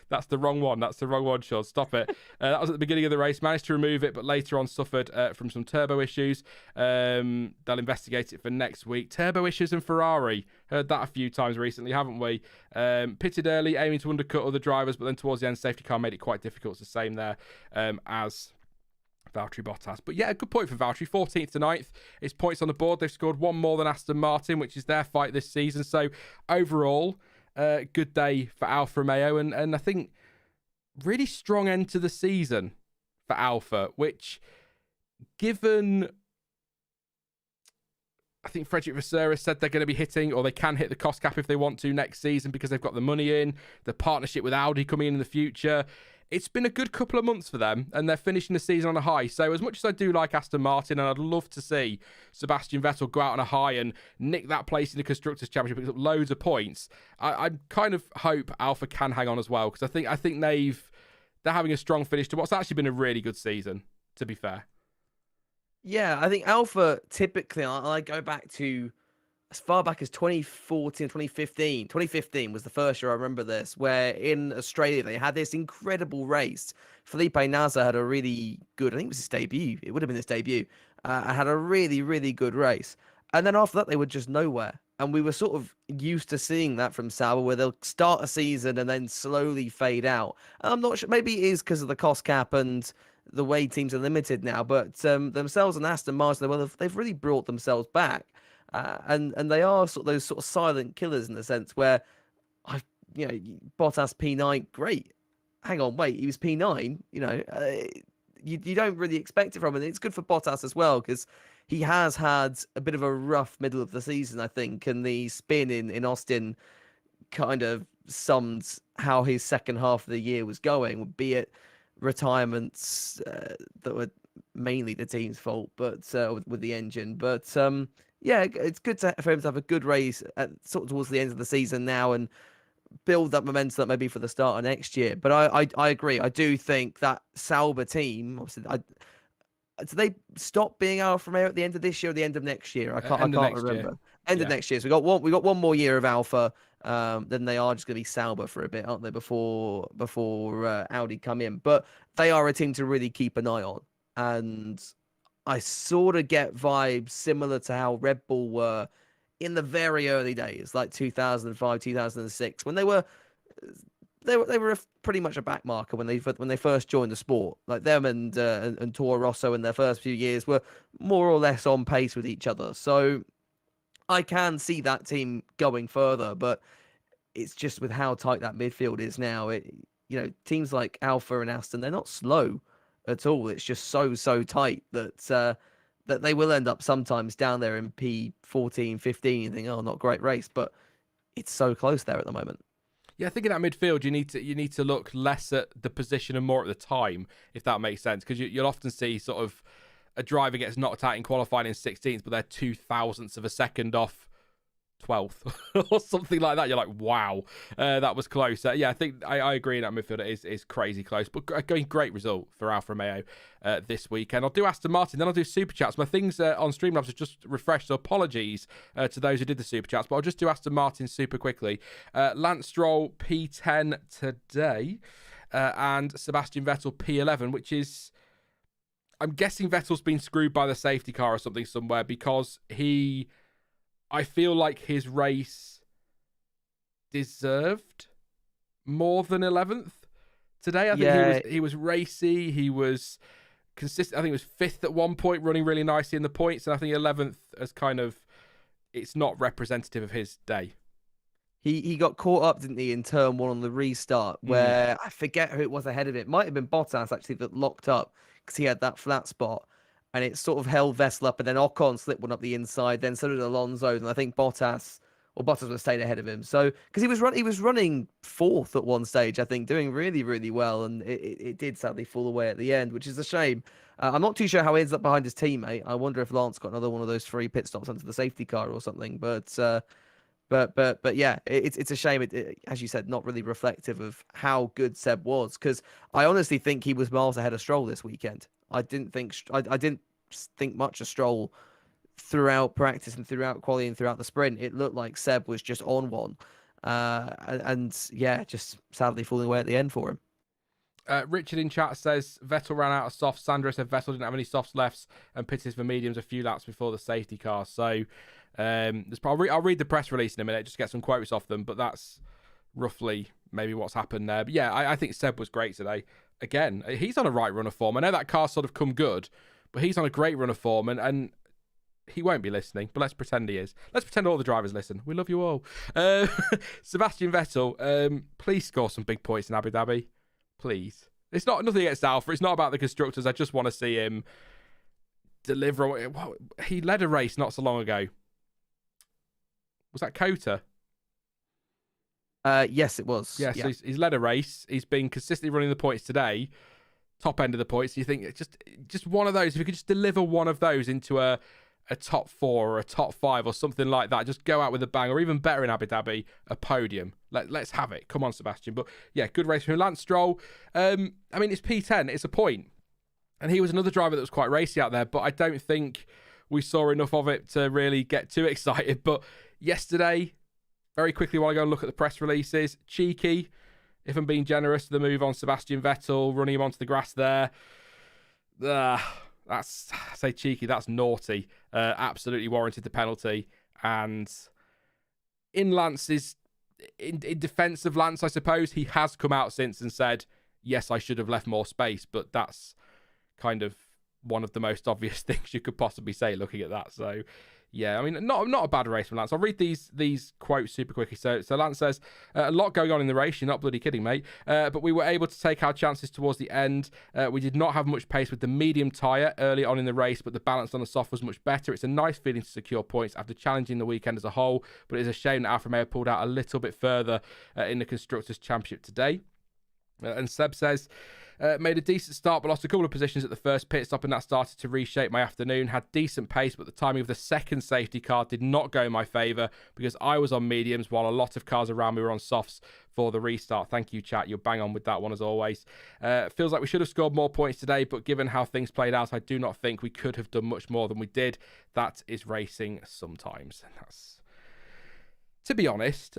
That's the wrong one. That's the wrong one, Sean. Stop it. That was at the beginning of the race. Managed to remove it, but later on suffered from some turbo issues. They'll investigate it for next week. Turbo issues in Ferrari. Heard that a few times recently, haven't we? Pitted early, aiming to undercut other drivers, but then towards the end, safety car made it quite difficult. It's the same there as Valtteri Bottas. But yeah, a good point for Valtteri. 14th to 9th. It's points on the board. They've scored one more than Aston Martin, which is their fight this season. So overall... good day for Alfa Romeo, and I think really strong end to the season for Alfa, which, given I think Frederick Vasseur said they're going to be hitting, or they can hit the cost cap if they want to next season because they've got the money in, the partnership with Audi coming in the future. It's been a good couple of months for them, and they're finishing the season on a high. So as much as I do like Aston Martin, and I'd love to see Sebastian Vettel go out on a high and nick that place in the Constructors' Championship, pick up loads of points, I kind of hope Alfa can hang on as well, because I think they're having a strong finish to what's actually been a really good season, to be fair. Yeah, I think Alfa typically, I go back to as far back as 2014, 2015. 2015 was the first year I remember this, where in Australia they had this incredible race. Felipe Nasr had a really good, I think it was his debut. It would have been his debut. Had a really, really good race. And then after that, they were just nowhere. And we were sort of used to seeing that from Sauber, where they'll start a season and then slowly fade out. And I'm not sure, maybe it is because of the cost cap and the way teams are limited now, but themselves and Aston Martin, well, they've really brought themselves back. And they are sort of those sort of silent killers in the sense where, Bottas P9, great. Hang on, wait, he was P9. You don't really expect it from him. It's good for Bottas as well because he has had a bit of a rough middle of the season, I think, and the spin in Austin kind of summed how his second half of the year was going, be it retirements that were mainly the team's fault, but with the engine. But yeah, it's good for him to have a good race sort of towards the end of the season now, and build that momentum up maybe for the start of next year. But I agree. I do think that Sauber team, obviously, do they stop being Alfa Romeo at the end of this year or the end of next year? I can't remember. Year. End of next year. So we got one more year of Alfa. Then they are just going to be Sauber for a bit, aren't they? Before Audi come in, but they are a team to really keep an eye on. And I sort of get vibes similar to how Red Bull were in the very early days, like 2005, 2006, when they were pretty much a backmarker when they first joined the sport. Like them and Toro Rosso in their first few years were more or less on pace with each other. So I can see that team going further, but it's just with how tight that midfield is now. Teams like Alfa and Aston, they're not slow at all. It's just so tight that they will end up sometimes down there in P14, 15. You think, oh, not a great race, but it's so close there at the moment. Yeah, I think in that midfield, you need to look less at the position and more at the time, if that makes sense, because you'll often see sort of a driver gets knocked out in qualifying in 16th, but they're 0.02 of a second off 12th or something like that. You're like, wow, that was close. Yeah, I think I agree in that midfield. It is crazy close, but great result for Alfa Romeo this weekend. I'll do Aston Martin, then I'll do Super Chats. My things on Streamlabs have just refreshed, so apologies to those who did the Super Chats, but I'll just do Aston Martin super quickly. Lance Stroll P10 today, and Sebastian Vettel P11, which is... I'm guessing Vettel's been screwed by the safety car or something somewhere, because I feel like his race deserved more than 11th today. I think he was racy. He was consistent. I think he was 5th at one point, running really nicely in the points. And I think 11th as it's not representative of his day. He got caught up, didn't he, in turn 1 on the restart, where I forget who it was ahead of it. Might have been Bottas, actually, that locked up because he had that flat spot. And it sort of held Vettel up, and then Ocon slipped one up the inside. Then so did Alonso, and I think Bottas would have stayed ahead of him. So because he was running 4th at one stage, I think, doing really, really well, and it did sadly fall away at the end, which is a shame. I'm not too sure how he ends up behind his teammate. I wonder if Lance got another one of those free pit stops onto the safety car or something. But yeah, it's a shame. It, as you said, not really reflective of how good Seb was, because I honestly think he was miles ahead of Stroll this weekend. I didn't think much of Stroll throughout practice and throughout quality and throughout the sprint. It looked like Seb was just on one, and yeah, just sadly falling away at the end for him. Richard in chat says Vettel ran out of softs. Sandra said Vettel didn't have any softs left and pitted for mediums a few laps before the safety car. So I'll read the press release in a minute just to get some quotes off them, but that's roughly maybe what's happened there. But yeah, I think Seb was great today. Again, he's on a right run of form. I know that car's sort of come good, but he's on a great run of form, and he won't be listening, but let's pretend he is. Let's pretend all the drivers listen. We love you all. Sebastian Vettel, please score some big points in Abu Dhabi. Please. It's not nothing against Alfa. It's not about the constructors. I just want to see him deliver. He led a race not so long ago. Was that Kota? Yes, it was. Yes, yeah. So he's led a race. He's been consistently running the points today. Top end of the points. You think just one of those, if you could just deliver one of those into a top 4 or a top 5 or something like that, just go out with a bang, or even better in Abu Dhabi, a podium. Let's have it. Come on, Sebastian. But yeah, good race from Lance Stroll. I mean, it's P10. It's a point. And he was another driver that was quite racy out there, but I don't think we saw enough of it to really get too excited. But yesterday, very quickly while I go and look at the press releases, cheeky, if I'm being generous, the move on Sebastian Vettel, running him onto the grass there. That's, I say cheeky, that's naughty. Absolutely warranted the penalty. And in Lance's, in defence of Lance, I suppose, he has come out since and said, yes, I should have left more space, but that's kind of one of the most obvious things you could possibly say looking at that. So yeah, I mean, not a bad race from Lance. I'll read these quotes super quickly. So Lance says, a lot going on in the race. You're not bloody kidding, mate. But we were able to take our chances towards the end. We did not have much pace with the medium tyre early on in the race, but the balance on the soft was much better. It's a nice feeling to secure points after challenging the weekend as a whole, but it's a shame that Alfa Romeo pulled out a little bit further in the Constructors' Championship today. And Seb says, Made a decent start, but lost a couple of positions at the first pit stop, and that started to reshape my afternoon. Had decent pace, but the timing of the second safety car did not go in my favour because I was on mediums while a lot of cars around me were on softs for the restart. Thank you, chat. You're bang on with that one as always. Feels like we should have scored more points today, but given how things played out, I do not think we could have done much more than we did. That is racing sometimes. That's, to be honest,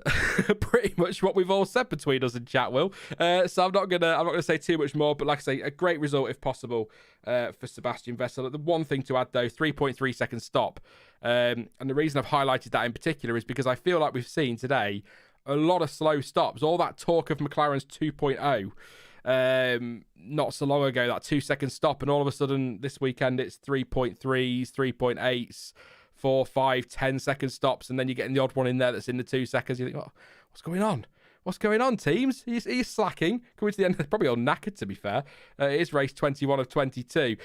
pretty much what we've all said between us and chat, Will. So I'm not gonna say too much more, but like I say, a great result if possible for Sebastian Vettel. The one thing to add though, 3.3 second stop, and the reason I've highlighted that in particular is because I feel like we've seen today a lot of slow stops. All that talk of McLaren's 2.0 not so long ago, that 2 second stop, and all of a sudden this weekend it's 3.3s, 3.8s. 4, 5, 10 second stops, and then you're getting the odd one in there that's in the 2 seconds. You think, oh, what's going on? What's going on, teams? He's slacking. Coming to the end, probably all knackered, to be fair. It is race 21 of 22.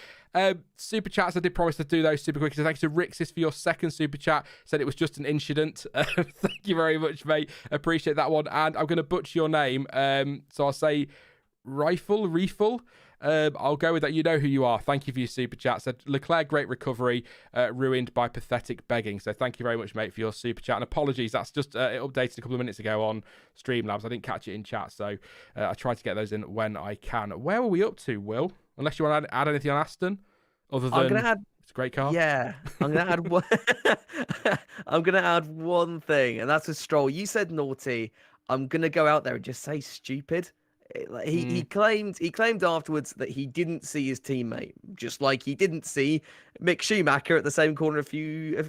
Super chats, I did promise to do those super quick. So thanks to Rixis for your second super chat. Said it was just an incident. Thank you very much, mate. Appreciate that one. And I'm going to butcher your name. So I'll say Reefle. I'll go with that. You know who you are. Thank you for your super chat. Said Leclerc, great recovery, ruined by pathetic begging. So thank you very much, mate, for your super chat. And apologies, that's just it updated a couple of minutes ago on Streamlabs. I didn't catch it in chat, so I try to get those in when I can. Where were we up to, Will? Unless you want to add anything on Aston, other than it's a great car. Yeah, I'm gonna add one. I'm gonna add one thing, and that's with Stroll. You said naughty. I'm gonna go out there and just say stupid. He claimed afterwards that he didn't see his teammate, just like he didn't see Mick Schumacher at the same corner a few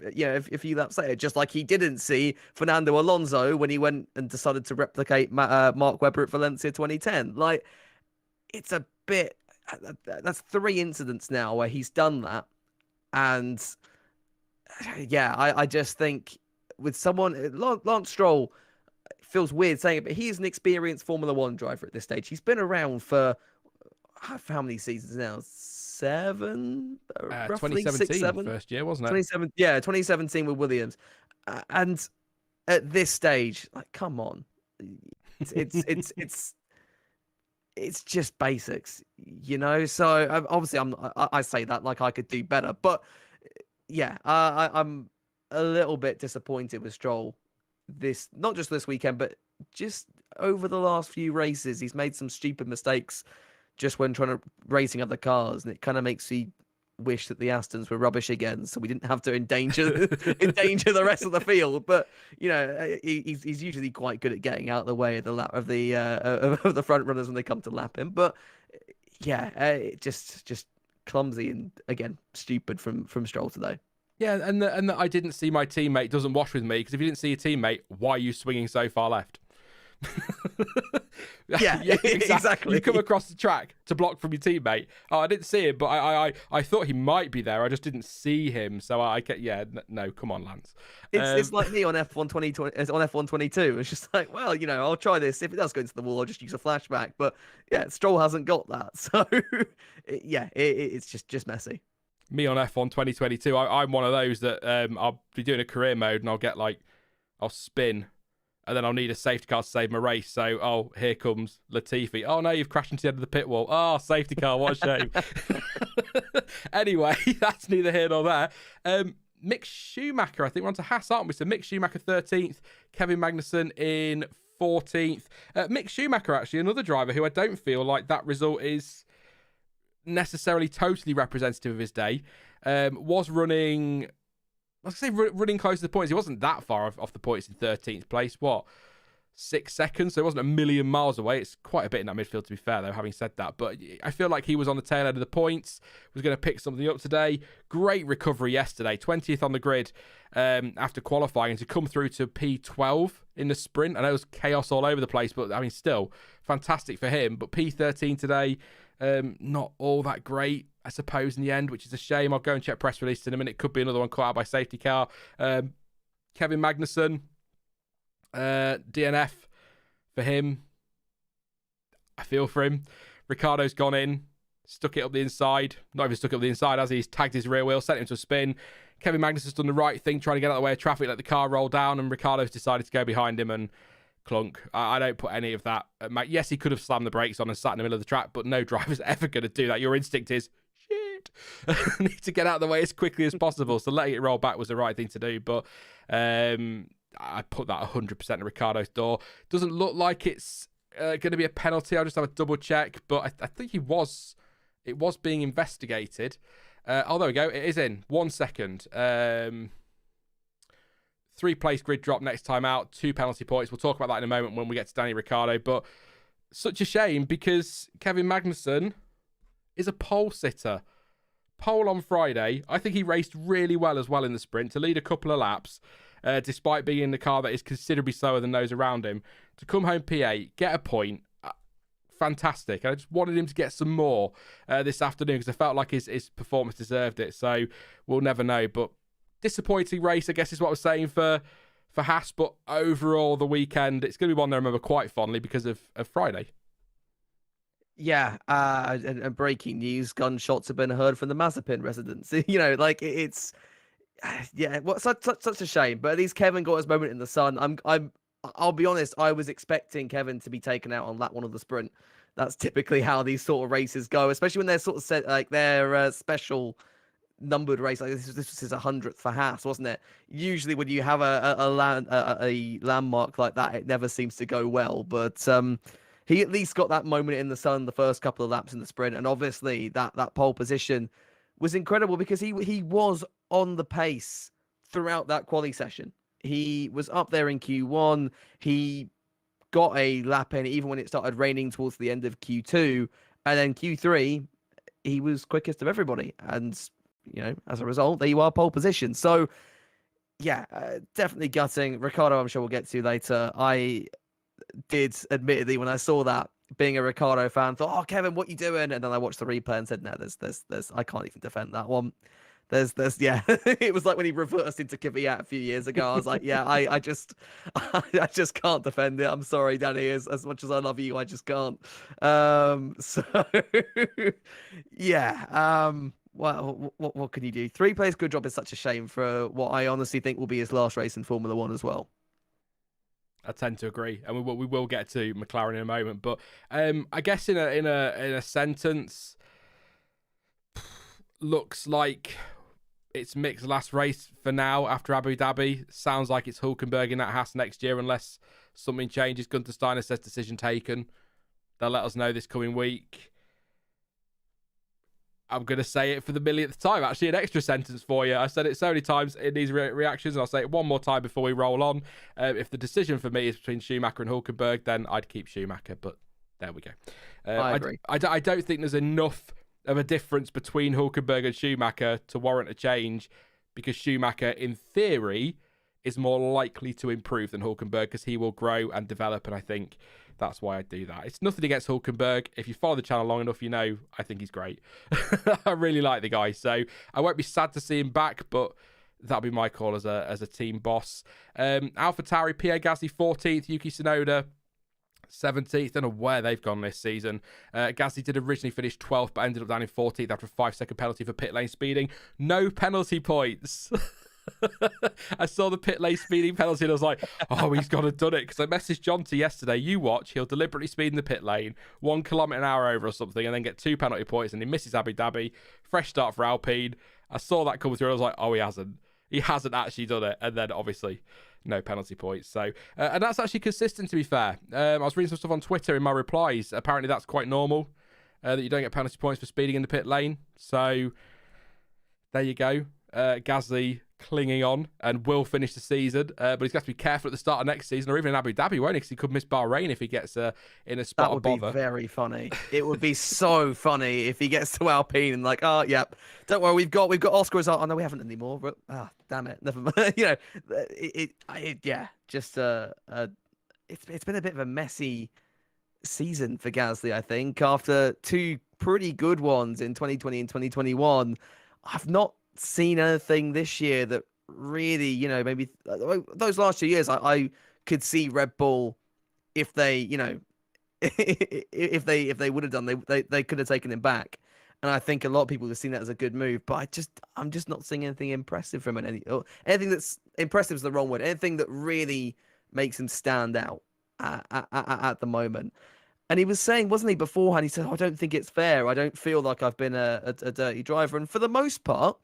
laps later, just like he didn't see Fernando Alonso when he went and decided to replicate Mark Webber at Valencia 2010. Like, it's a bit. That's 3 incidents now where he's done that, and yeah, I just think with someone Lance Stroll. Feels weird saying it, but he is an experienced Formula One driver at this stage. He's been around for how many seasons now? 7? Roughly 2017, 6, 7? First year, wasn't it? 2017 with Williams. And at this stage, like, come on. It's just basics, you know? So obviously I say that like I could do better, but yeah, I'm a little bit disappointed with Stroll. Not just this weekend, but just over the last few races, he's made some stupid mistakes just when trying to racing other cars, and it kind of makes me wish that the Astons were rubbish again, so we didn't have to endanger the rest of the field. But you know, he's usually quite good at getting out of the way of the front runners when they come to lap him. But yeah, just clumsy and again stupid from Stroll today. Yeah, and that I didn't see my teammate doesn't wash with me, because if you didn't see your teammate, why are you swinging so far left? yeah, exactly. You come across the track to block from your teammate. Oh, I didn't see him, but I thought he might be there. I just didn't see him. So no, come on, Lance. It's like me on F1 2020, on F1 22. It's just like, well, you know, I'll try this. If it does go into the wall, I'll just use a flashback. But yeah, Stroll hasn't got that. So yeah, it's just messy. Me on F1 2022, I'm one of those that I'll be doing a career mode and I'll spin, and then I'll need a safety car to save my race. So, here comes Latifi. Oh no, you've crashed into the end of the pit wall. Oh, safety car, what a shame. Anyway, that's neither here nor there. Mick Schumacher, I think we're on to Haas, aren't we? So Mick Schumacher 13th, Kevin Magnussen in 14th. Mick Schumacher, actually, another driver who I don't feel like that result is necessarily totally representative of his day. Was running, running close to the points. He wasn't that far off the points in 13th place. 6 seconds? So it wasn't a million miles away. It's quite a bit in that midfield, to be fair, though, having said that. But I feel like he was on the tail end of the points, was going to pick something up today. Great recovery yesterday. 20th on the grid after qualifying, and to come through to P12 in the sprint. I know it was chaos all over the place, but I mean, still fantastic for him. But P13 today, not all that great, I suppose, in the end, which is a shame. I'll go and check press release in a minute. Could be another one caught out by safety car. Kevin Magnussen, DNF for him. I feel for him. Ricciardo's gone in, stuck it up the inside. Not even stuck it up the inside, as he's tagged his rear wheel, sent him to a spin. Kevin Magnussen's done the right thing, trying to get out of the way of traffic, let the car roll down, and Ricciardo's decided to go behind him and clunk. I don't put any of that. Yes, he could have slammed the brakes on and sat in the middle of the track, but no driver's ever going to do that. Your instinct is, shit, I need to get out of the way as quickly as possible. So letting it roll back was the right thing to do. But I put that 100% in Ricciardo's door. Doesn't look like it's going to be a penalty. I'll just have a double check. But I think it was being investigated. Oh, there we go. It is in. 1 second. 3-place grid drop next time out, 2 penalty points. We'll talk about that in a moment when we get to Danny Ricciardo. But such a shame because Kevin Magnussen is a pole sitter. Pole on Friday. I think he raced really well as well in the sprint to lead a couple of laps, despite being in the car that is considerably slower than those around him. To come home P8, get a point. Fantastic. I just wanted him to get some more this afternoon because I felt like his performance deserved it. So we'll never know. But disappointing race, I guess, is what I was saying for Haas. But overall, the weekend, it's going to be one I remember quite fondly because of Friday. Yeah, and breaking news: gunshots have been heard from the Mazepin residents. It's yeah, such a shame. But at least Kevin got his moment in the sun. I'll be honest, I was expecting Kevin to be taken out on lap 1 of the sprint. That's typically how these sort of races go, especially when they're sort of set like their special numbered race. Like this was his 100th for Haas, wasn't it? Usually when you have a landmark like that, it never seems to go well. But he at least got that moment in the sun the first couple of laps in the sprint, and obviously that pole position was incredible because he was on the pace throughout that quali session. He was up there in Q1. He got a lap in even when it started raining towards the end of Q2, and then Q3 he was quickest of everybody, and as a result, there you are, pole position. So yeah, definitely gutting. Ricciardo, I'm sure we'll get to later. I did admittedly when I saw that, being a Ricciardo fan, thought, "Oh, Kevin, what you doing?" And then I watched the replay and said, "No, there's I can't even defend that one." There's yeah. It was like when he reversed into Kvyat a few years ago. I was like, yeah, I just can't defend it. I'm sorry, Danny. As much as I love you, I just can't. So yeah. Well, what can you do? 3-place good job is such a shame for what I honestly think will be his last race in Formula One as well. I tend to agree, and we will get to McLaren in a moment. But I guess in a sentence, looks like it's Mick's last race for now after Abu Dhabi. Sounds like it's Hülkenberg in that Haas next year unless something changes. Gunther Steiner says decision taken. They'll let us know this coming week. I'm going to say it for the millionth time. Actually, an extra sentence for you. I said it so many times in these reactions, and I'll say it one more time before we roll on. If the decision for me is between Schumacher and Hülkenberg, then I'd keep Schumacher, but there we go. I agree. I don't think there's enough of a difference between Hülkenberg and Schumacher to warrant a change, because Schumacher, in theory, is more likely to improve than Hülkenberg because he will grow and develop, and I think that's why I do that. It's nothing against Hülkenberg. If you follow the channel long enough, I think he's great. I really like the guy, so I won't be sad to see him back, but that'll be my call as a team boss. AlphaTauri, Pierre Gasly 14th, Yuki Tsunoda 17th. Don't know where they've gone this season. Gasly did originally finish 12th, but ended up down in 14th after a 5-second penalty for pit lane speeding. No penalty points. I saw the pit lane speeding penalty and I was like, oh, he's got to done it, because I messaged Jonty yesterday. You watch, he'll deliberately speed in the pit lane 1 kilometre an hour over or something and then get 2 penalty points, and he misses Abu Dhabi. Fresh start for Alpine. I saw that come through and I was like, oh, he hasn't actually done it. And then obviously no penalty points. So and that's actually consistent, to be fair. I was reading some stuff on Twitter in my replies. Apparently that's quite normal, that you don't get penalty points for speeding in the pit lane. So there you go. Gasly clinging on and will finish the season, but he's got to be careful at the start of next season, or even in Abu Dhabi, won't he? Because he could miss Bahrain if he gets in a spot of bother. That would be very funny. It would be so funny if he gets to Alpine and like, oh, yep, don't worry, we've got Oscar as oh no, we haven't anymore, but damn it, never mind. Yeah, just it's been a bit of a messy season for Gasly. I think after 2 pretty good ones in 2020 and 2021, I've not seen anything this year that really, maybe those last 2 years, I could see Red Bull, if they, if they would have done, they could have taken him back, and I think a lot of people have seen that as a good move. But I'm just not seeing anything impressive from it. Anything that's impressive is the wrong word. Anything that really makes him stand out at the moment. And he was saying, wasn't he, beforehand? He said, "I don't think it's fair. I don't feel like I've been a dirty driver." And for the most part,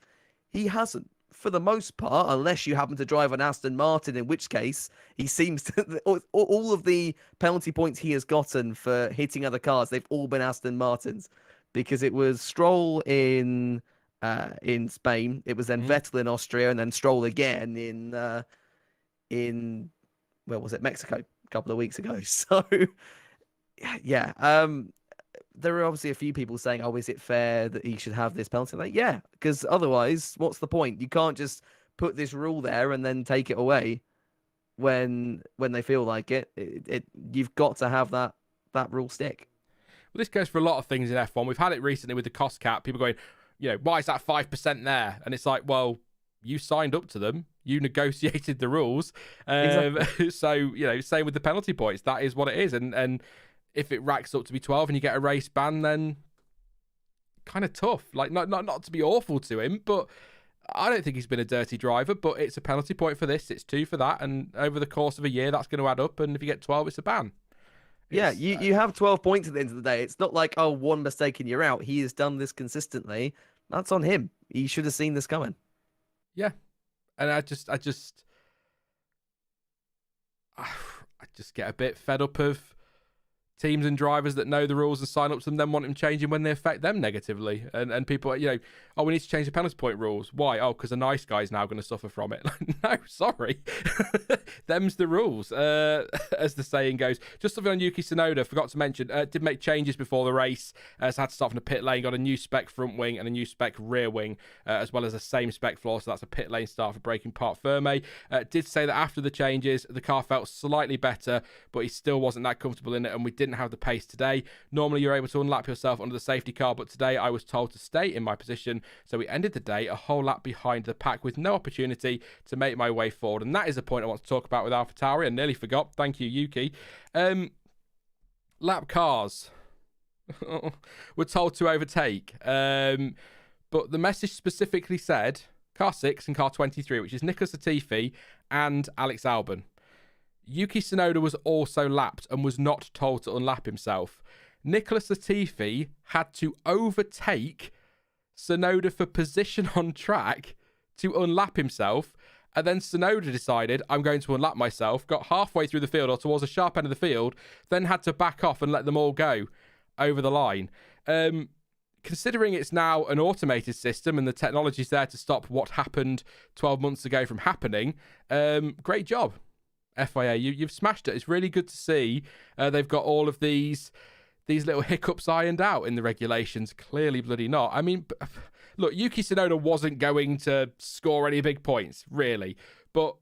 he hasn't. For the most part, unless you happen to drive an Aston Martin, in which case he seems to all of the penalty points he has gotten for hitting other cars, they've all been Aston Martins, because it was Stroll in Spain, it was then Vettel in Austria, and then Stroll again in where was it, Mexico, a couple of weeks ago. So yeah, there are obviously a few people saying, "Oh, is it fair that he should have this penalty?" Like, yeah, because otherwise, what's the point? You can't just put this rule there and then take it away when they feel like it. You've got to have that rule stick. Well, this goes for a lot of things in F1. We've had it recently with the cost cap. People going, why is that 5% there? And it's like, well, you signed up to them. You negotiated the rules. Exactly. So, same with the penalty points. That is what it is. And if it racks up to be 12 and you get a race ban, then kind of tough. Like, not to be awful to him, but I don't think he's been a dirty driver, but it's a penalty point for this, it's 2 for that, and over the course of a year, that's going to add up, and if you get 12, it's a ban. Yeah, you have 12 points at the end of the day. It's not like, oh, one mistake and you're out. He has done this consistently. That's on him. He should have seen this coming. Yeah. And I just get a bit fed up of teams and drivers that know the rules and sign up to them, then want them changing when they affect them negatively. And people, oh, we need to change the penalty point rules. Why? Oh, because a nice guy's now going to suffer from it. No, sorry. Them's the rules, as the saying goes. Just something on Yuki Tsunoda, forgot to mention, did make changes before the race. So had to start from the pit lane, got a new spec front wing and a new spec rear wing, as well as a same spec floor. So that's a pit lane start for braking part firme. Did say that after the changes, the car felt slightly better, but he still wasn't that comfortable in it, and we didn't have the pace today. Normally you're able to unlap yourself under the safety car, but today I was told to stay in my position, so we ended the day a whole lap behind the pack with no opportunity to make my way forward. And that is a point I want to talk about with AlphaTauri. I nearly forgot. Thank you, Yuki. Lap cars were told to overtake, but the message specifically said car 6 and car 23, which is Nicholas Latifi and Alex Albon. Yuki Tsunoda was also lapped and was not told to unlap himself. Nicholas Latifi had to overtake Tsunoda for position on track to unlap himself, and then Tsunoda decided, I'm going to unlap myself, got halfway through the field or towards the sharp end of the field, then had to back off and let them all go over the line. Considering it's now an automated system and the technology's there to stop what happened 12 months ago from happening, great job. FIA, you've smashed it. It's really good to see they've got all of these little hiccups ironed out in the regulations. Clearly bloody not. I mean, look, Yuki Tsunoda wasn't going to score any big points, really, but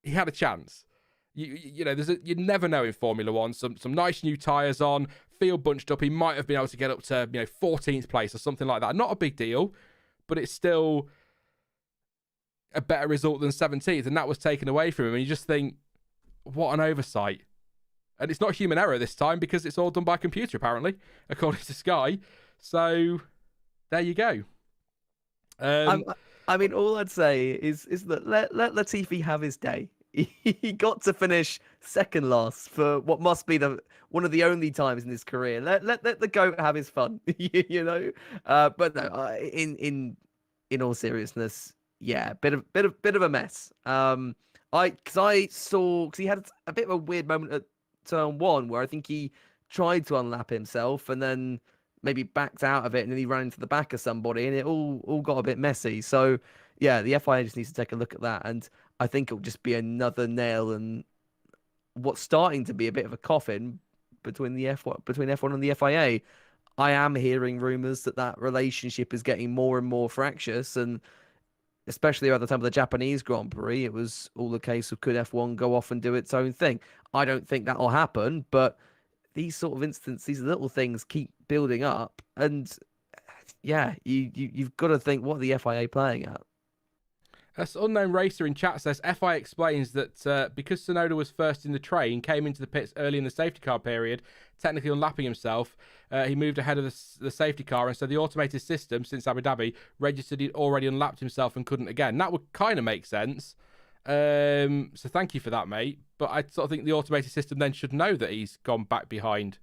he had a chance. You never know in Formula One. Some nice new tyres on, field bunched up. He might have been able to get up to 14th place or something like that. Not a big deal, but it's still a better result than 17th, and that was taken away from him. And you just think, what an oversight. And it's not human error this time, because it's all done by computer, apparently, according to Sky. So there you go. I mean, all I'd say is that let Latifi have his day. He got to finish second last for what must be one of the only times in his career. Let the GOAT have his fun, But no, in all seriousness, yeah, bit of a mess. Because he had a bit of a weird moment at turn 1 where I think he tried to unlap himself and then maybe backed out of it, and then he ran into the back of somebody, and it all got a bit messy. So yeah, the FIA just needs to take a look at that, and I think it'll just be another nail in what's starting to be a bit of a coffin between F1 and the FIA. I am hearing rumours that relationship is getting more and more fractious, and especially at the time of the Japanese Grand Prix, it was all a case of could F1 go off and do its own thing. I don't think that'll happen, but these sort of instances, these little things keep building up, and yeah, you've got to think, what are the FIA playing at? This unknown racer in chat says FIA explains that because Tsunoda was first in the train, came into the pits early in the safety car period, technically unlapping himself, he moved ahead of the safety car, and so the automated system since Abu Dhabi registered he'd already unlapped himself and couldn't again. That would kind of make sense. So thank you for that, mate. but I sort of think the automated system then should know that he's gone back behind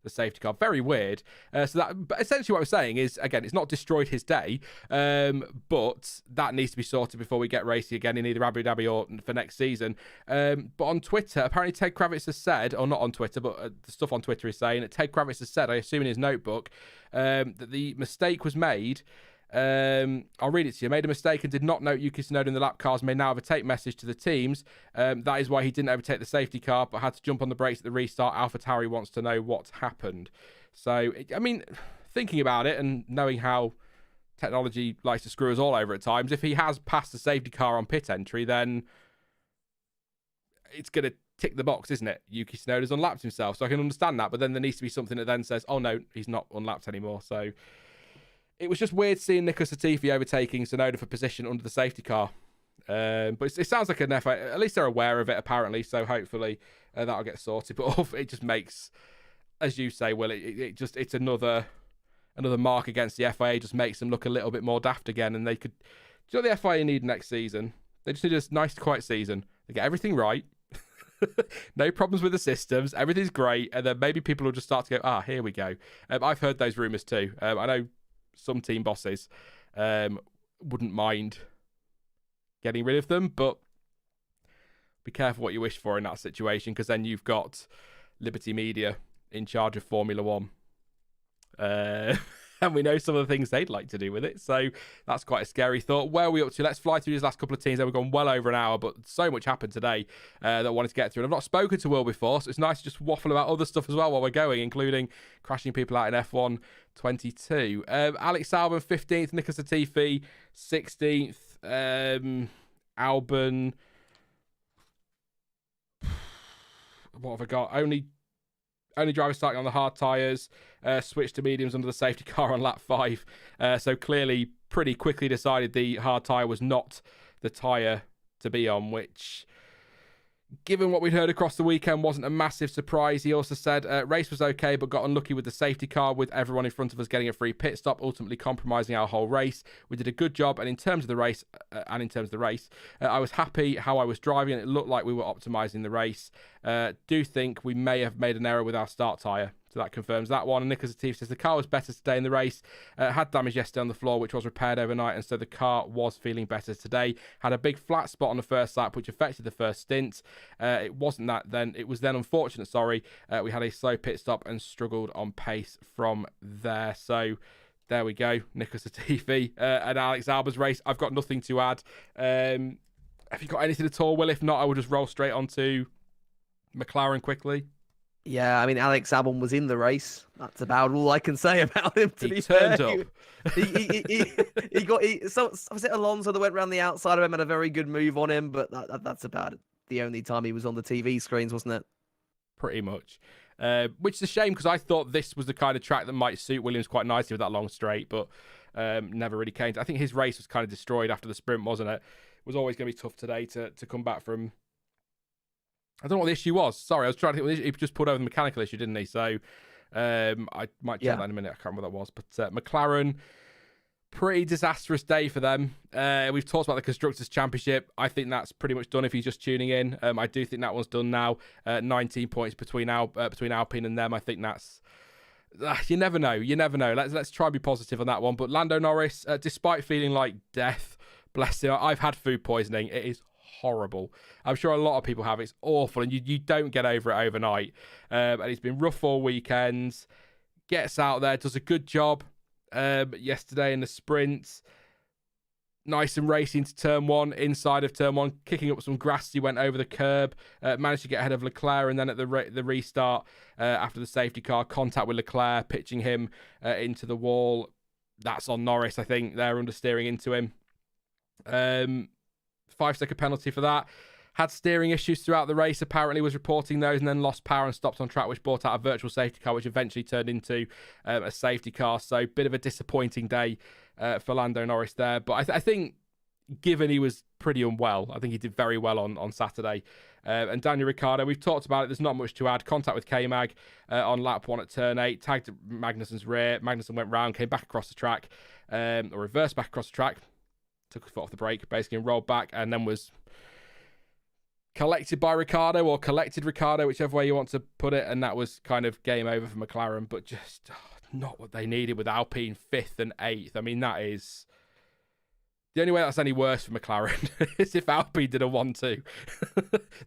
the safety car. Very weird. But essentially what I'm saying is, again, it's not destroyed his day, but that needs to be sorted before we get racing again in either Abu Dhabi or for next season. But on Twitter, apparently Ted Kravitz has said, or not on Twitter, but the stuff on Twitter is saying that Ted Kravitz has said, I assume in his notebook, that the mistake was made. I'll read it to you. Made a mistake and did not note Yuki Tsunoda in the lap cars may now have a tape message to the teams. That is why he didn't overtake the safety car, but had to jump on the brakes at the restart. AlphaTauri wants to know what happened. So, I mean, thinking about it and knowing how technology likes to screw us all over at times, if he has passed the safety car on pit entry, then it's going to tick the box, isn't it? Yuki Tsunoda's unlapped himself, so I can understand that, but then there needs to be something that then says, oh no, he's not unlapped anymore. So it was just weird seeing Nico Latifi overtaking Tsunoda for position under the safety car. But it sounds like an FA. At least they're aware of it, apparently. So hopefully that'll get sorted. But it just makes, as you say, Will, it's another mark against the FIA. Just makes them look a little bit more daft again. And they could, do you know what the FIA need next season? They just need a nice, quiet season. They get everything right. No problems with the systems. Everything's great. And then maybe people will just start to go, here we go. I've heard those rumours too. I know some team bosses wouldn't mind getting rid of them, but be careful what you wish for in that situation, because then you've got Liberty Media in charge of Formula One. And we know some of the things they'd like to do with it. So that's quite a scary thought. Where are we up to? Let's fly through these last couple of teams. We've gone well over an hour, but so much happened today that I wanted to get through. And I've not spoken to Will before, so it's nice to just waffle about other stuff as well while we're going, including crashing people out in F1 22. Alex Albon, 15th. Nico Latifi, 16th. Albon. What have I got? Only driver starting on the hard tyres, switched to mediums under the safety car on lap 5. So clearly, pretty quickly decided the hard tyre was not the tyre to be on, which, given what we'd heard across the weekend, wasn't a massive surprise. He also said race was okay, but got unlucky with the safety car, with everyone in front of us getting a free pit stop, ultimately compromising our whole race. We did a good job, and in terms of the race, I was happy how I was driving, and it looked like we were optimising the race. Do think we may have made an error with our start tyre. So that confirms that one. And Nico Latifi says the car was better today in the race. Had damage yesterday on the floor, which was repaired overnight, and so the car was feeling better today. Had a big flat spot on the first lap, which affected the first stint. It wasn't that then. It was then unfortunate, we had a slow pit stop and struggled on pace from there. So there we go. Nico Latifi and Alex Albon's race. I've got nothing to add. Have you got anything at all, Will? If not, I will just roll straight on to McLaren quickly. Yeah, I mean, Alex Albon was in the race. That's about all I can say about him. To be fair, turned up. So was it Alonso that went around the outside of him, had a very good move on him, but that's about the only time he was on the TV screens, wasn't it? Pretty much. Which is a shame, because I thought this was the kind of track that might suit Williams quite nicely with that long straight, but never really came. I think his race was kind of destroyed after the sprint, wasn't it? It was always going to be tough today to come back from. I don't know what the issue was. Sorry, I was trying to think. He just pulled over the mechanical issue, didn't he? So I might check that in a minute. I can't remember what that was. But McLaren, pretty disastrous day for them. We've talked about the Constructors' Championship. I think that's pretty much done if you're just tuning in. I do think that one's done now. 19 points between Alpine and them. I think that's... you never know. You never know. Let's try and be positive on that one. But Lando Norris, despite feeling like death, bless him, I've had food poisoning. It is horrible. I'm sure a lot of people have. It's awful, and you don't get over it overnight. And it's been rough all weekend. Gets out there, does a good job yesterday in the sprint. Nice and racing to turn one, inside of turn one, kicking up some grass. He went over the curb, managed to get ahead of Leclerc, and then at the restart, after the safety car, contact with Leclerc, pitching him into the wall. That's on Norris, I think. They're understeering into him. 5-second penalty for that. Had steering issues throughout the race, apparently was reporting those, and then lost power and stopped on track, which brought out a virtual safety car, which eventually turned into a safety car. So bit of a disappointing day for Lando Norris there. But I think, given he was pretty unwell, I think he did very well on Saturday. And Daniel Ricciardo, we've talked about it. There's not much to add. Contact with K-Mag on lap 1 at turn 8. Tagged Magnussen's rear. Magnussen went round, came back across the track, or reversed back across the track. Took his foot off the brake, basically, and rolled back, and then was collected by Ricciardo or collected Ricciardo, whichever way you want to put it, and that was kind of game over for McLaren, but just not what they needed with Alpine 5th and 8th. I mean, that is... The only way that's any worse for McLaren is if Alpine did a 1-2.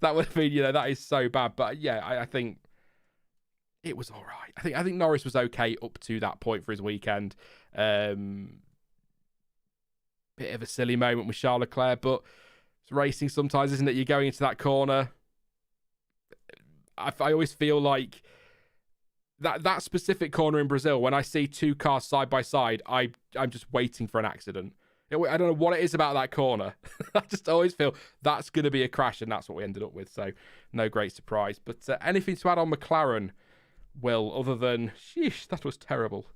That would have been, that is so bad. But yeah, I think it was all right. I think Norris was okay up to that point for his weekend. Bit of a silly moment with Charles Leclerc, but it's racing sometimes, isn't it? You're going into that corner. I always feel like that specific corner in Brazil, when I see two cars side by side, I'm just waiting for an accident. I don't know what it is about that corner. I just always feel that's going to be a crash, and that's what we ended up with. So no great surprise. But anything to add on McLaren, Will, other than, sheesh, that was terrible.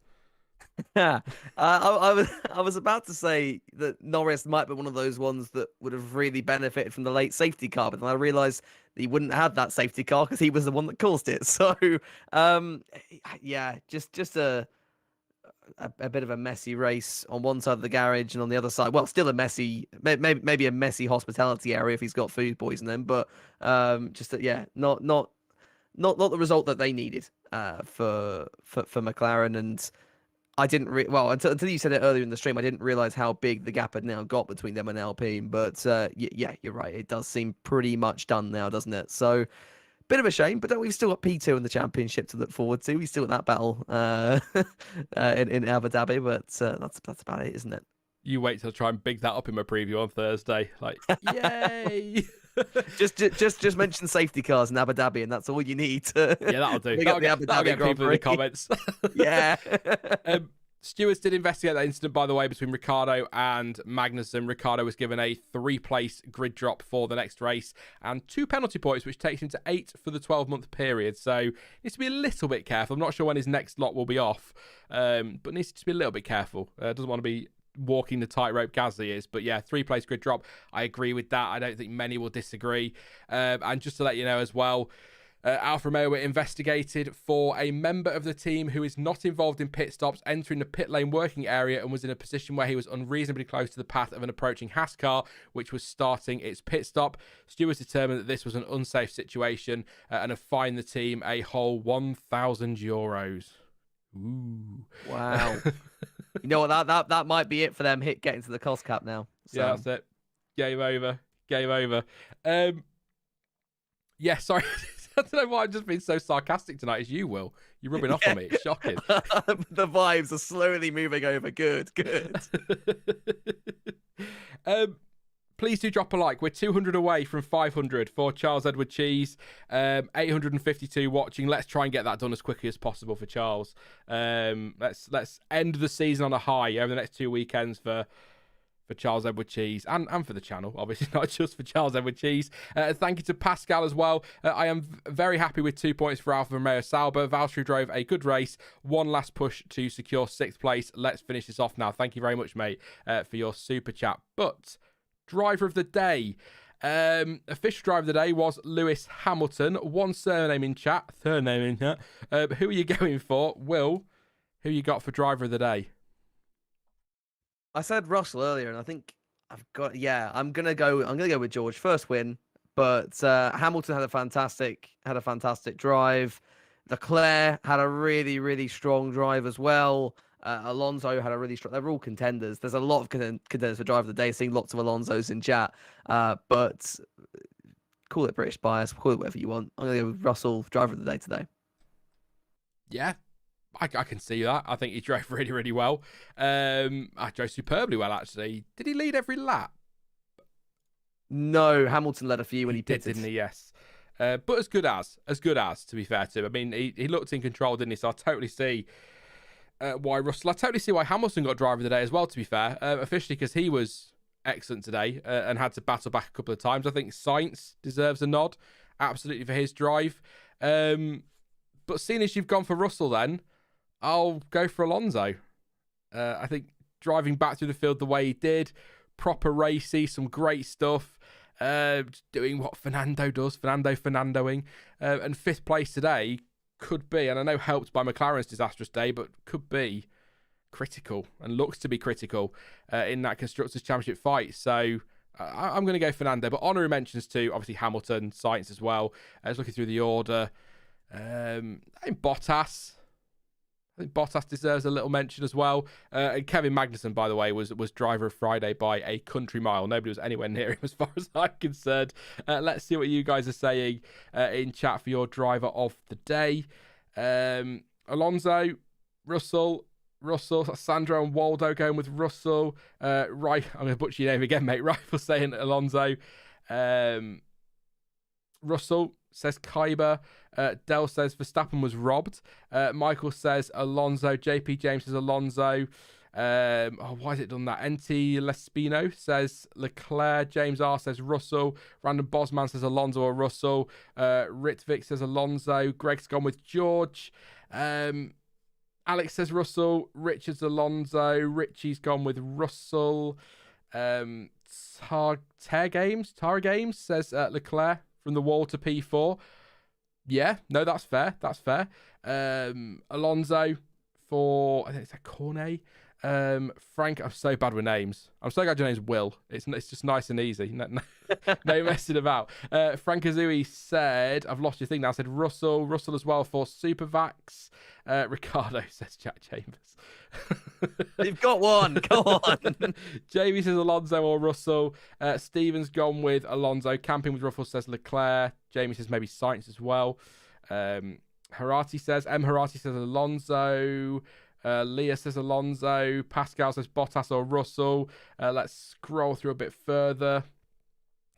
Yeah, I was about to say that Norris might be one of those ones that would have really benefited from the late safety car, but then I realised that he wouldn't have that safety car because he was the one that caused it. So, yeah, just a bit of a messy race on one side of the garage, and on the other side, well, still a messy, maybe a messy hospitality area if he's got food poisoning, but not the result that they needed for McLaren. And I didn't until you said it earlier in the stream, I didn't realize how big the gap had now got between them and Alpine. But yeah, you're right. It does seem pretty much done now, doesn't it? So, bit of a shame, but we've still got P2 in the championship to look forward to. We still got that battle in Abu Dhabi, but that's about it, isn't it? You wait till I try and big that up in my preview on Thursday. Like, yay! just mention safety cars in Abu Dhabi, and that's all you need to. Yeah, that'll do. That'll get people in the comments. Yeah. Stewards did investigate that incident, by the way, between Ricciardo and Magnussen. Ricciardo was given a 3-place grid drop for the next race and 2 penalty points, which takes him to 8 for the 12-month period. So needs to be a little bit careful. I'm not sure when his next lot will be off, but needs to be a little bit careful. Doesn't want to be walking the tightrope Gasly is. But yeah, 3-place grid drop. I agree with that. I don't think many will disagree. And just to let you know as well, Alfa Romeo were investigated for a member of the team who is not involved in pit stops entering the pit lane working area and was in a position where he was unreasonably close to the path of an approaching Haas car, which was starting its pit stop. Stewards determined that this was an unsafe situation and have fined the team a whole €1,000. Ooh. Wow. You know what? That might be it for them getting to the cost cap now. So. Yeah, that's it. Game over. Yeah, sorry. I don't know why I've just been so sarcastic tonight as you, Will. You're rubbing off on me. It's shocking. The vibes are slowly moving over. Good. Please do drop a like. We're 200 away from 500 for Charles Edward Cheese. 852 watching. Let's try and get that done as quickly as possible for Charles. Let's end the season on a high over the next 2 weekends for Charles Edward Cheese and for the channel, obviously, not just for Charles Edward Cheese. Thank you to Pascal as well. I am very happy with 2 points for Alfa Romeo Sauber. Valtteri drove a good race. One last push to secure 6th place. Let's finish this off now. Thank you very much, mate, for your super chat. But driver of the day. Official driver of the day was Lewis Hamilton. One surname in chat. Who are you going for? Will, who you got for driver of the day? I said Russell earlier, and I think I'm gonna go with George. First win, but Hamilton had a fantastic drive. Leclerc had a really, really strong drive as well. Alonso had a really strong. They're all contenders. There's a lot of contenders for driver of the day. Seeing lots of Alonsos in chat, but call it British bias, call it whatever you want. I'm gonna go with Russell, driver of the day today. Yeah. I can see that. I think he drove really, really well. I drove superbly well, actually. Did he lead every lap? No, Hamilton led a few when he pitted. Didn't he? Yes. But as good as, to be fair to him. I mean, he looked in control, didn't he? So I totally see why Russell. I totally see why Hamilton got driver of the day as well, to be fair. Officially, because he was excellent today and had to battle back a couple of times. I think Sainz deserves a nod, absolutely, for his drive. But seeing as you've gone for Russell then, I'll go for Alonso. I think driving back through the field the way he did, proper racy, some great stuff. Doing what Fernando does, Fernandoing. And 5th place today could be, and I know helped by McLaren's disastrous day, but could be critical and looks to be critical in that Constructors' Championship fight. So I'm going to go Fernando, but honorary mentions to obviously Hamilton, Sainz as well. I was looking through the order. I think Bottas. I think Bottas deserves a little mention as well. And Kevin Magnussen, by the way, was driver of Friday by a country mile. Nobody was anywhere near him as far as I'm concerned. Let's see what you guys are saying in chat for your driver of the day. Alonso, Russell, Sandro and Waldo going with Russell. I'm going to butcher your name again, mate. Rifle saying Alonso. Russell says Kyber. Dell says Verstappen was robbed. Michael says Alonso. JP James says Alonso. Why has it done that? NT Lespino says Leclerc. James R says Russell. Random Bosman says Alonso or Russell. Ritvik says Alonso. Greg's gone with George. Alex says Russell. Richard's Alonso. Richie's gone with Russell. Tara Games says Leclerc from the wall to P4. Yeah, no, that's fair. Alonso for, I think it's a Cornet. Frank, I'm so bad with names. I'm so glad your name's Will. It's just nice and easy. No messing about. Frank Azui said, I've lost your thing now, said Russell as well for Supervax. Ricardo says Jack Chambers. You've got one. Go on. Jamie says Alonso or Russell. Steven's gone with Alonso. Camping with Ruffles says Leclerc. Jamie says maybe Sainz as well. Harati says Alonso. Leah says Alonso. Pascal says Bottas or Russell. Let's scroll through a bit further.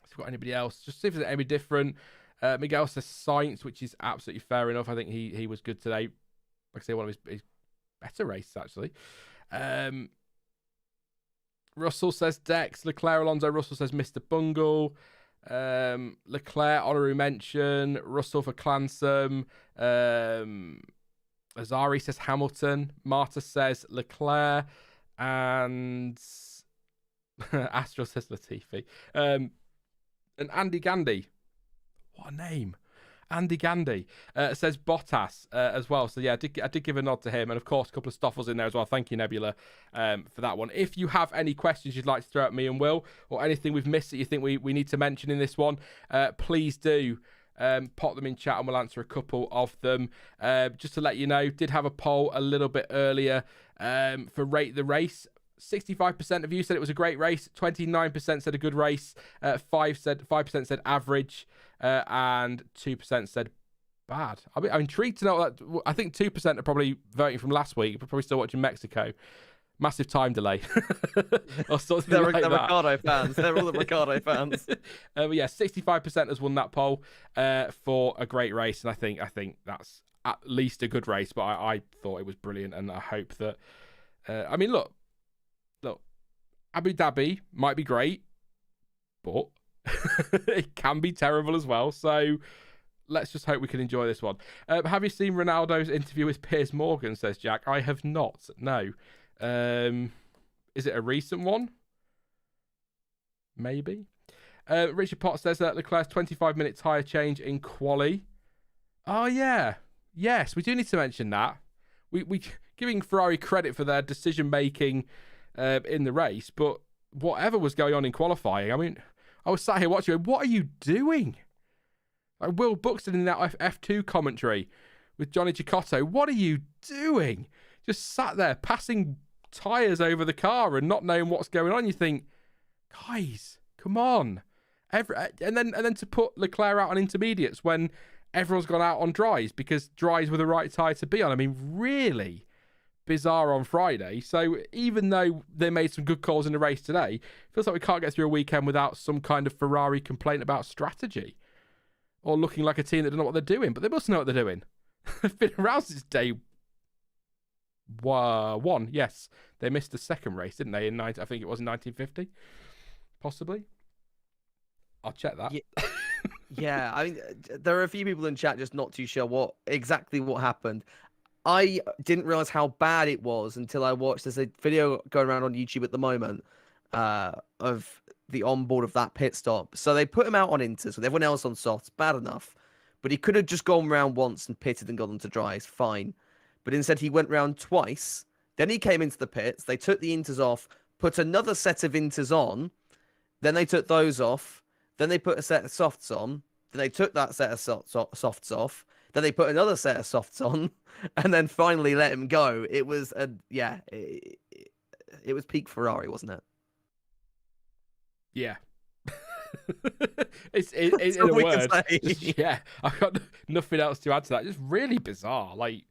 If we've got anybody else, just see if there's any different. Miguel says Sainz, which is absolutely fair enough. I think he was good today. Like I say, one of his better races actually. Russell says Dex. Leclerc, Alonso. Russell says Mr. Bungle. Leclerc honorary mention. Russell for Clansome. Azari says Hamilton. Marta says Leclerc. And Astro says Latifi. And Andy Gandy. What a name. Andy Gandy says Bottas as well. So, yeah, I did give a nod to him. And, of course, a couple of Stoffels in there as well. Thank you, Nebula, for that one. If you have any questions you'd like to throw at me and Will, or anything we've missed that you think we need to mention in this one, please do pop them in chat and we'll answer a couple of them. Just to let you know, did have a poll a little bit earlier for Rate the Race. 65% of you said it was a great race. 29% said a good race. 5% said average. And 2% said bad. I'm intrigued to know that. I think 2% are probably voting from last week. We're probably still watching Mexico. Massive time delay. Or something they're like that. Ricardo fans. They're all the Ricardo fans. But yeah, 65% has won that poll for a great race. And I think that's at least a good race. But I thought it was brilliant. And I hope that... I mean, look. Abu Dhabi might be great. But... it can be terrible as well, so let's just hope we can enjoy this one. Have you seen Ronaldo's interview with Piers Morgan, says Jack? I have not, no. Is it a recent one? Maybe. Richard Potts says that Leclerc's 25-minute tyre change in quali. Oh yeah, yes, we do need to mention that. We giving Ferrari credit for their decision making in the race, but whatever was going on in qualifying, I mean, I was sat here watching, what are you doing? Like Will Buxton in that F2 commentary with Johnny Cicotto, what are you doing? Just sat there passing tyres over the car and not knowing what's going on. You think, guys, come on. And then to put Leclerc out on intermediates when everyone's gone out on dries because dries were the right tyre to be on. I mean, really bizarre on Friday. So even though they made some good calls in the race today, it feels like we can't get through a weekend without some kind of Ferrari complaint about strategy or looking like a team that don't know what they're doing. But they must know what they're doing. They've been around since day one. Yes, they missed the second race, didn't they? I think it was in 1950, possibly. I'll check that. Yeah, I mean, there are a few people in chat just not too sure exactly what happened. I didn't realize how bad it was until I watched. There's a video going around on YouTube at the moment of the onboard of that pit stop. So they put him out on inters with everyone else on softs. Bad enough. But he could have just gone round once and pitted and got onto dries. Fine. But instead he went round twice. Then he came into the pits. They took the inters off, put another set of inters on, Then they took those off. Then they put a set of softs on. Then they took that set of softs off. Then they put another set of softs on, and then finally let him go. It was it was peak Ferrari, wasn't it? Yeah. it's in all a we can word. say. Yeah, I've got nothing else to add to that. Just really bizarre. Like,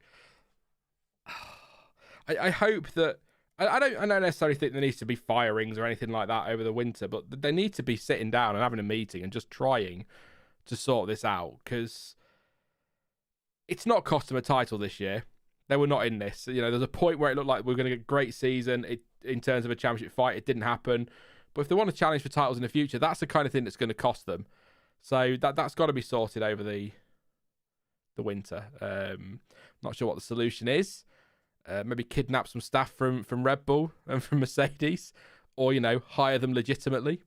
I hope that I don't necessarily think there needs to be firings or anything like that over the winter, but they need to be sitting down and having a meeting and just trying to sort this out, because it's not cost them a title this year. They were not in this. You know, there's a point where it looked like we were going to get a great season in terms of a championship fight. It didn't happen. But if they want to challenge for titles in the future, that's the kind of thing that's going to cost them. So that's got to be sorted over the winter. Not sure what the solution is. Maybe kidnap some staff from Red Bull and from Mercedes, or, you know, hire them legitimately.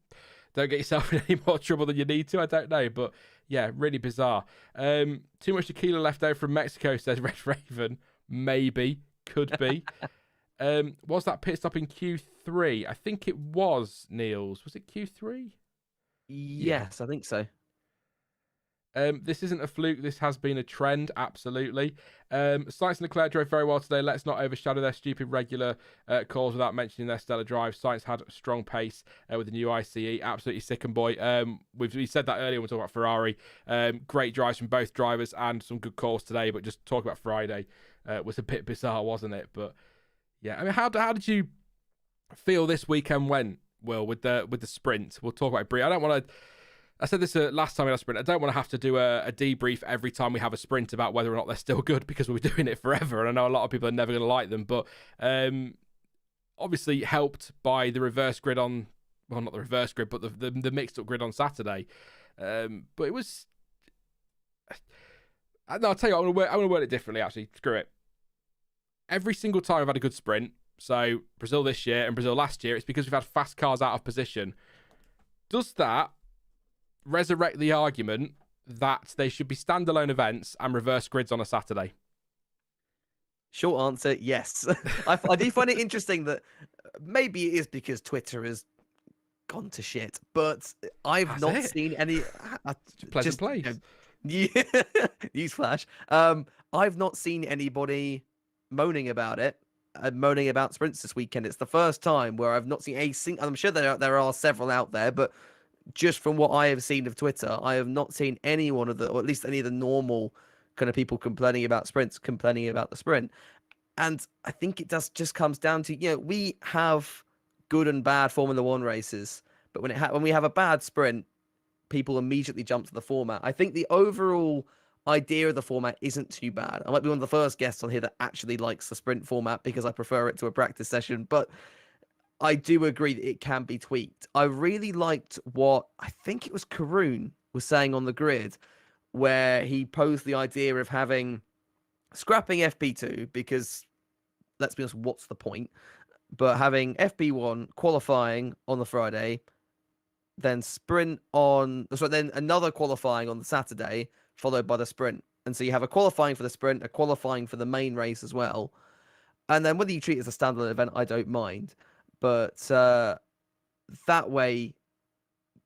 Don't get yourself in any more trouble than you need to. I don't know, but yeah, really bizarre. Too much tequila left over from Mexico, says Red Raven. Maybe, could be. Was that pit stop in Q3? I think it was, Niels. Was it Q3? Yes, I think so. This isn't a fluke. This has been a trend, absolutely. Sainz and Leclerc drove very well today. Let's not overshadow their stupid regular calls without mentioning their stellar drive. Sainz had a strong pace with the new ICE. Absolutely sick and boy. We said that earlier when we talked about Ferrari. Great drives from both drivers and some good calls today. But just talk about Friday was a bit bizarre, wasn't it? But yeah, I mean, how did you feel this weekend went, Will, with the sprint? We'll talk about Prix. I don't want to. I said this last time we had a sprint. I don't want to have to do a debrief every time we have a sprint about whether or not they're still good, because we'll be doing it forever. And I know a lot of people are never going to like them, but obviously helped by the reverse grid on, well, not the reverse grid, but the mixed up grid on Saturday. But it was. No, I'll tell you what, I'm going to word it differently, actually. Screw it. Every single time I've had a good sprint, so Brazil this year and Brazil last year, it's because we've had fast cars out of position. Does that resurrect the argument that they should be standalone events and reverse grids on a Saturday? Short answer, yes. I do find it interesting that maybe it is because Twitter has gone to shit, but I've not seen any. Pleasant place. Newsflash. I've not seen anybody moaning about it. Moaning about sprints this weekend. It's the first time where I've not seen a single. I'm sure there are several out there, but just from what I have seen of Twitter, I have not seen any one of the, or at least any of the normal kind of people complaining about sprints, complaining about the sprint. And I think it just comes down to, you know, we have good and bad Formula One races, but when we have a bad sprint, people immediately jump to the format. I think the overall idea of the format isn't too bad. I might be one of the first guests on here that actually likes the sprint format because I prefer it to a practice session, but I do agree that it can be tweaked. I really liked what I think it was Karun was saying on the grid, where he posed the idea of scrapping FP2, because let's be honest, what's the point? But having FP1 qualifying on the Friday, then then another qualifying on the Saturday, followed by the sprint. And so you have a qualifying for the sprint, a qualifying for the main race as well. And then whether you treat it as a standalone event, I don't mind. But that way,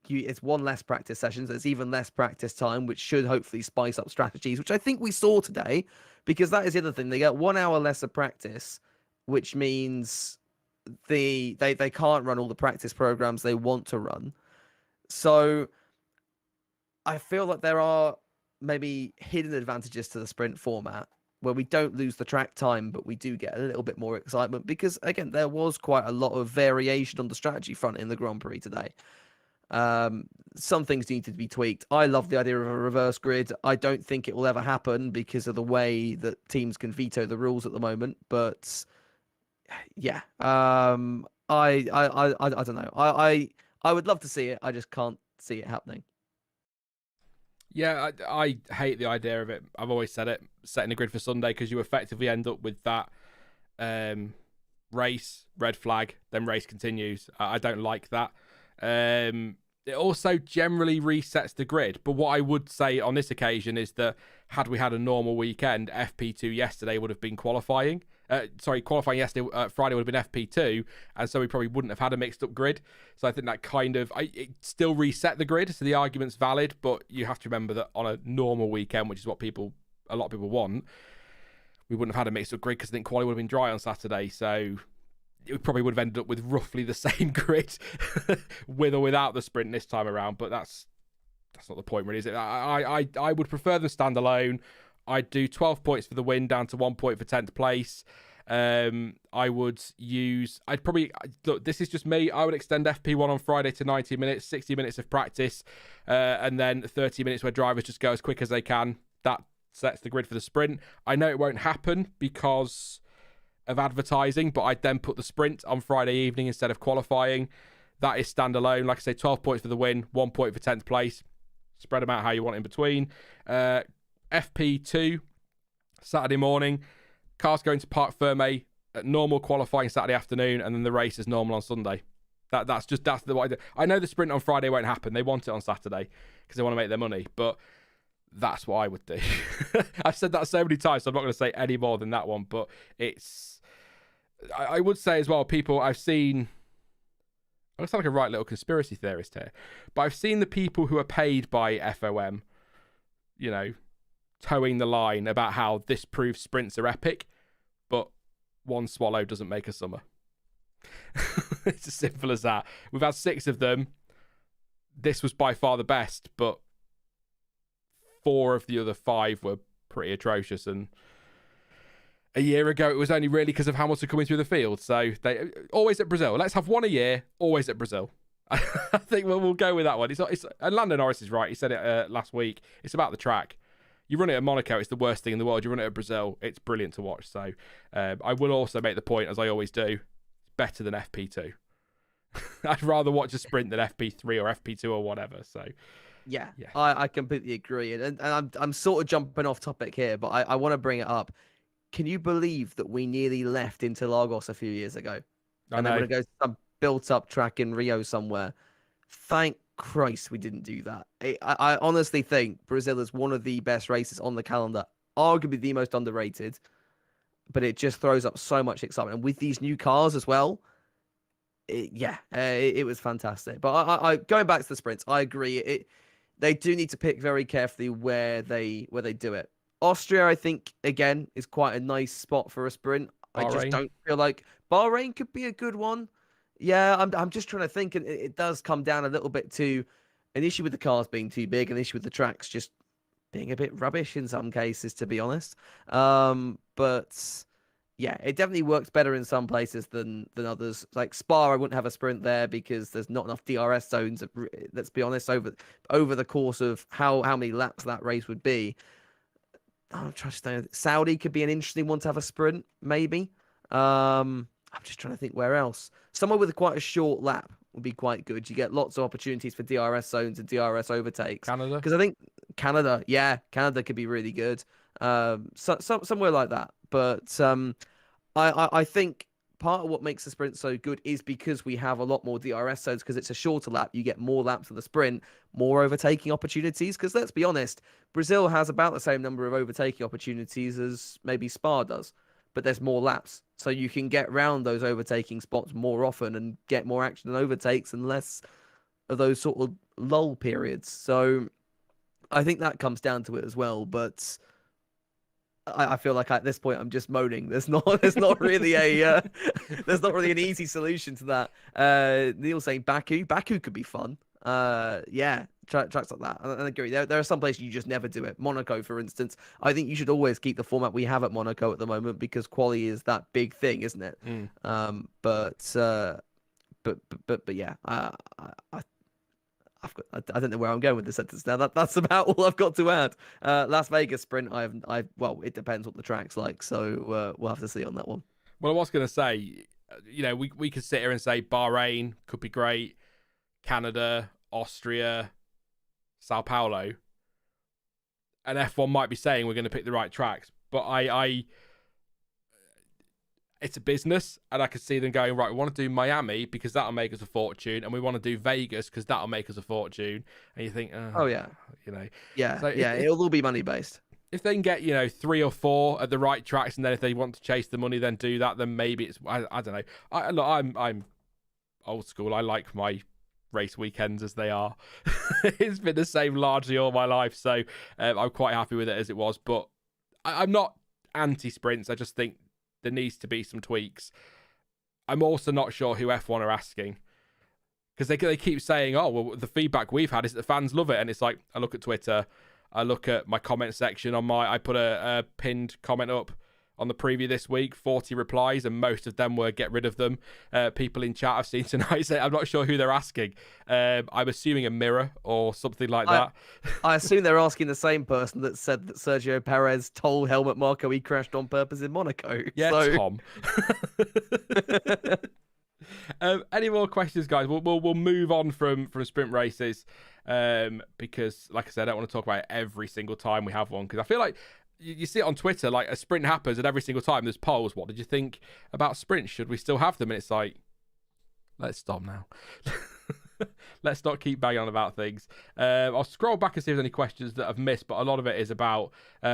it's one less practice session. So it's even less practice time, which should hopefully spice up strategies, which I think we saw today, because that is the other thing. They get 1 hour less of practice, which means they can't run all the practice programs they want to run. So I feel like there are maybe hidden advantages to the sprint format, where we don't lose the track time, but we do get a little bit more excitement, because, again, there was quite a lot of variation on the strategy front in the Grand Prix today. Some things need to be tweaked. I love the idea of a reverse grid. I don't think it will ever happen because of the way that teams can veto the rules at the moment. But yeah, I don't know. I would love to see it. I just can't see it happening. Yeah, I hate the idea of it. I've always said it, setting a grid for Sunday, because you effectively end up with that race, red flag, then race continues. I don't like that. It also generally resets the grid. But what I would say on this occasion is that had we had a normal weekend, FP2 yesterday would have been qualifying, Qualifying yesterday, Friday would have been FP2, and so we probably wouldn't have had a mixed up grid. So I think that it still reset the grid, so the argument's valid, but you have to remember that on a normal weekend, which is what a lot of people want, we wouldn't have had a mixed up grid because I think quali would have been dry on Saturday, so it probably would have ended up with roughly the same grid with or without the sprint this time around. But that's not the point, really, is it? I would prefer them standalone. I'd do 12 points for the win, down to 1 point for 10th place. Look, this is just me. I would extend FP1 on Friday to 90 minutes, 60 minutes of practice, and then 30 minutes where drivers just go as quick as they can. That sets the grid for the sprint. I know it won't happen because of advertising, but I'd then put the sprint on Friday evening instead of qualifying. That is standalone. Like I say, 12 points for the win, 1 point for 10th place. Spread them out how you want in between. FP2, Saturday morning. Cars going to Parc Fermé at normal qualifying Saturday afternoon, and then the race is normal on Sunday. That's the way I do. I know the sprint on Friday won't happen. They want it on Saturday because they want to make their money, but that's what I would do. I've said that so many times, so I'm not going to say any more than that one, but I would say as well, people I've seen, I sound like a right little conspiracy theorist here, but I've seen the people who are paid by FOM, towing the line about how this proves sprints are epic, but one swallow doesn't make a summer. It's as simple as that. We've had 6 of them. This was by far the best, but 4 of the other 5 were pretty atrocious, and a year ago it was only really because of Hamilton coming through the field. So they always at Brazil. Let's have one a year, always at Brazil. I think we'll go with that one. And Lando Norris is right. He said it last week. It's about the track. You run it at Monaco, it's the worst thing in the world. You run it at Brazil, it's brilliant to watch. So I will also make the point, as I always do, it's better than FP2. I'd rather watch a sprint than FP3 or FP2 or whatever. So yeah. I completely agree. And I'm sort of jumping off topic here, but I want to bring it up. Can you believe that we nearly left Interlagos a few years ago? And then we're going to go to some built-up track in Rio somewhere. Thank Christ we didn't do that. I honestly think Brazil is one of the best races on the calendar, arguably the most underrated, but it just throws up so much excitement. And with these new cars as well, it was fantastic. But I going back to the sprints, I agree. They do need to pick very carefully where they do it. Austria, I think, again, is quite a nice spot for a sprint. Bahrain. I just don't feel like Bahrain could be a good one. Yeah, I'm just trying to think, and it does come down a little bit to an issue with the cars being too big, an issue with the tracks just being a bit rubbish in some cases, to be honest. But yeah, it definitely works better in some places than others. Like Spa, I wouldn't have a sprint there because there's not enough DRS zones. Let's be honest, over the course of how many laps that race would be. I'm trying to stay. Saudi could be an interesting one to have a sprint, maybe. I'm just trying to think where else. Somewhere with quite a short lap would be quite good. You get lots of opportunities for DRS zones and DRS overtakes. Canada? Because I think Canada could be really good. Somewhere like that. But I think part of what makes the sprint so good is because we have a lot more DRS zones, because it's a shorter lap. You get more laps of the sprint, more overtaking opportunities. Because let's be honest, Brazil has about the same number of overtaking opportunities as maybe Spa does, but there's more laps. So you can get round those overtaking spots more often and get more action and overtakes and less of those sort of lull periods. So I think that comes down to it as well. But I feel like at this point I'm just moaning. There's not really there's not really an easy solution to that. Neil saying Baku could be fun. Tracks like that. And I agree. There are some places you just never do it. Monaco, for instance, I think you should always keep the format we have at Monaco at the moment because quali is that big thing, isn't it? But yeah, I don't know where I'm going with the sentence now. That's about all I've got to add. Las Vegas sprint, well, it depends what the track's like, so we'll have to see on that one. Well, I was going to say, we could sit here and say Bahrain could be great, Canada, Austria, Sao Paulo, and F1 might be saying we're going to pick the right tracks, but it's a business, and I could see them going, right, we want to do Miami because that'll make us a fortune, and we want to do Vegas because that'll make us a fortune. And you think, oh yeah, yeah, so, it'll all be money based. if they can get, you know, 3 or 4 at the right tracks, and then if they want to chase the money, then do that. Then maybe it's I don't know. Look, I'm old school. I like my race weekends as they are. It's been the same largely all my life, so I'm quite happy with it as it was. But I'm not anti-sprints. I just think there needs to be some tweaks. I'm also not sure who F1 are asking, because they keep saying, oh, well, the feedback we've had is that the fans love it. And it's like, I look at Twitter, I look at my comment section I put a pinned comment up on the preview this week, 40 replies, and most of them were get rid of them. People in chat I've seen tonight say, I'm not sure who they're asking. I'm assuming a mirror or something like that. I assume they're asking the same person that said that Sergio Perez told Helmut Marko he crashed on purpose in Monaco. Yeah, so... Tom. Any more questions, guys? We'll move on from sprint races, because, like I said, I don't want to talk about it every single time we have one, because I feel like you see it on Twitter, like a sprint happens, and every single time there's polls. What did you think about sprints? Should we still have them? And it's like, let's stop now. Let's not keep banging on about things. I'll scroll back and see if there's any questions that I've missed, but a lot of it is about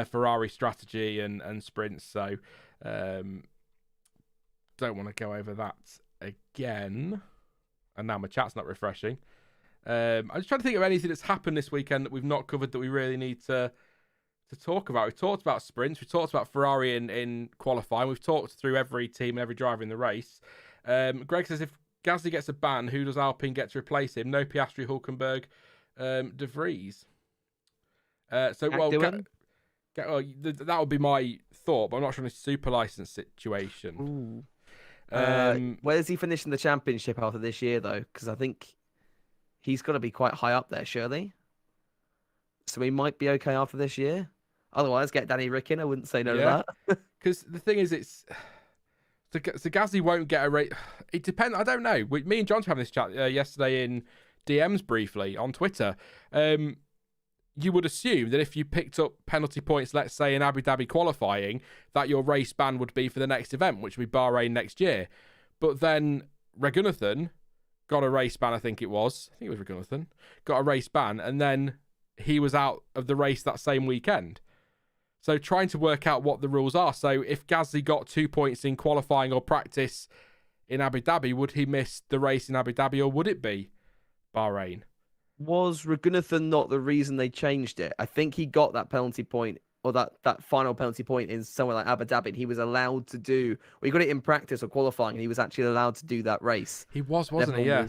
Ferrari strategy and sprints. So don't want to go over that again. And now my chat's not refreshing. I'm just trying to think of anything that's happened this weekend that we've not covered that we really need to talk about. We've talked about sprints. We've talked about Ferrari in qualifying. We've talked through every team and every driver in the race. Greg says, if Gasly gets a ban, who does Alpine get to replace him? No Piastri, Hulkenberg, De Vries. That would be my thought, but I'm not sure on a super license situation. Where does he finish in the championship after this year, though? Because I think he's got to be quite high up there, surely. So he might be okay after this year. Otherwise, get Danny Rick in. I wouldn't say no to that. Because the thing is, it's so Gasly won't get a rate. It depends. I don't know. Me and John were having this chat yesterday in DMs briefly on Twitter. You would assume that if you picked up penalty points, let's say in Abu Dhabi qualifying, that your race ban would be for the next event, which would be Bahrain next year. But then Raghunathan got a race ban, I think it was Raghunathan, got a race ban, and then he was out of the race that same weekend. So trying to work out what the rules are. So if Gasly got 2 points in qualifying or practice in Abu Dhabi, would he miss the race in Abu Dhabi, or would it be Bahrain? Was Raghunathan not the reason they changed it? I think he got that penalty point, or that final penalty point in somewhere like Abu Dhabi. And he was allowed to do, well, he got it in practice or qualifying, and he was actually allowed to do that race. He wasn't he? Yeah.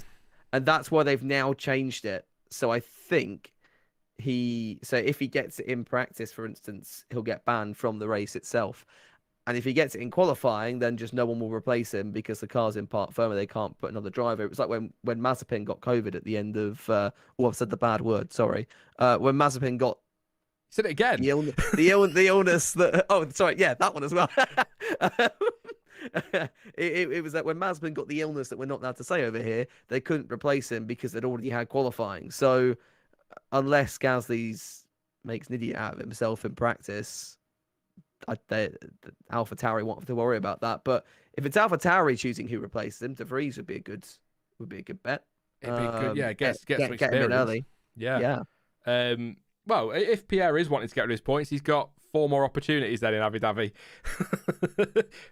And that's why they've now changed it. So I think so if he gets it in practice, for instance, he'll get banned from the race itself. And if he gets it in qualifying, then just no one will replace him because the car's in part firmer. They can't put another driver. It was like when Mazepin got COVID at the end of... I've said the bad word, sorry. When Mazepin got... Said it again. The illness that... Oh, sorry, yeah, that one as well. It was that when Mazepin got the illness that we're not allowed to say over here, they couldn't replace him because they'd already had qualifying. So unless Gasly makes an idiot out of himself in practice... Alpha Tauri won't have to worry about that. But if it's Alpha Tauri choosing who replaces him, De Vries would be a good bet. It'd be good, yeah. Get some experience. Get him in early. Yeah. Well, if Pierre is wanting to get rid of his points, he's got 4 more opportunities then in Abu Dhabi.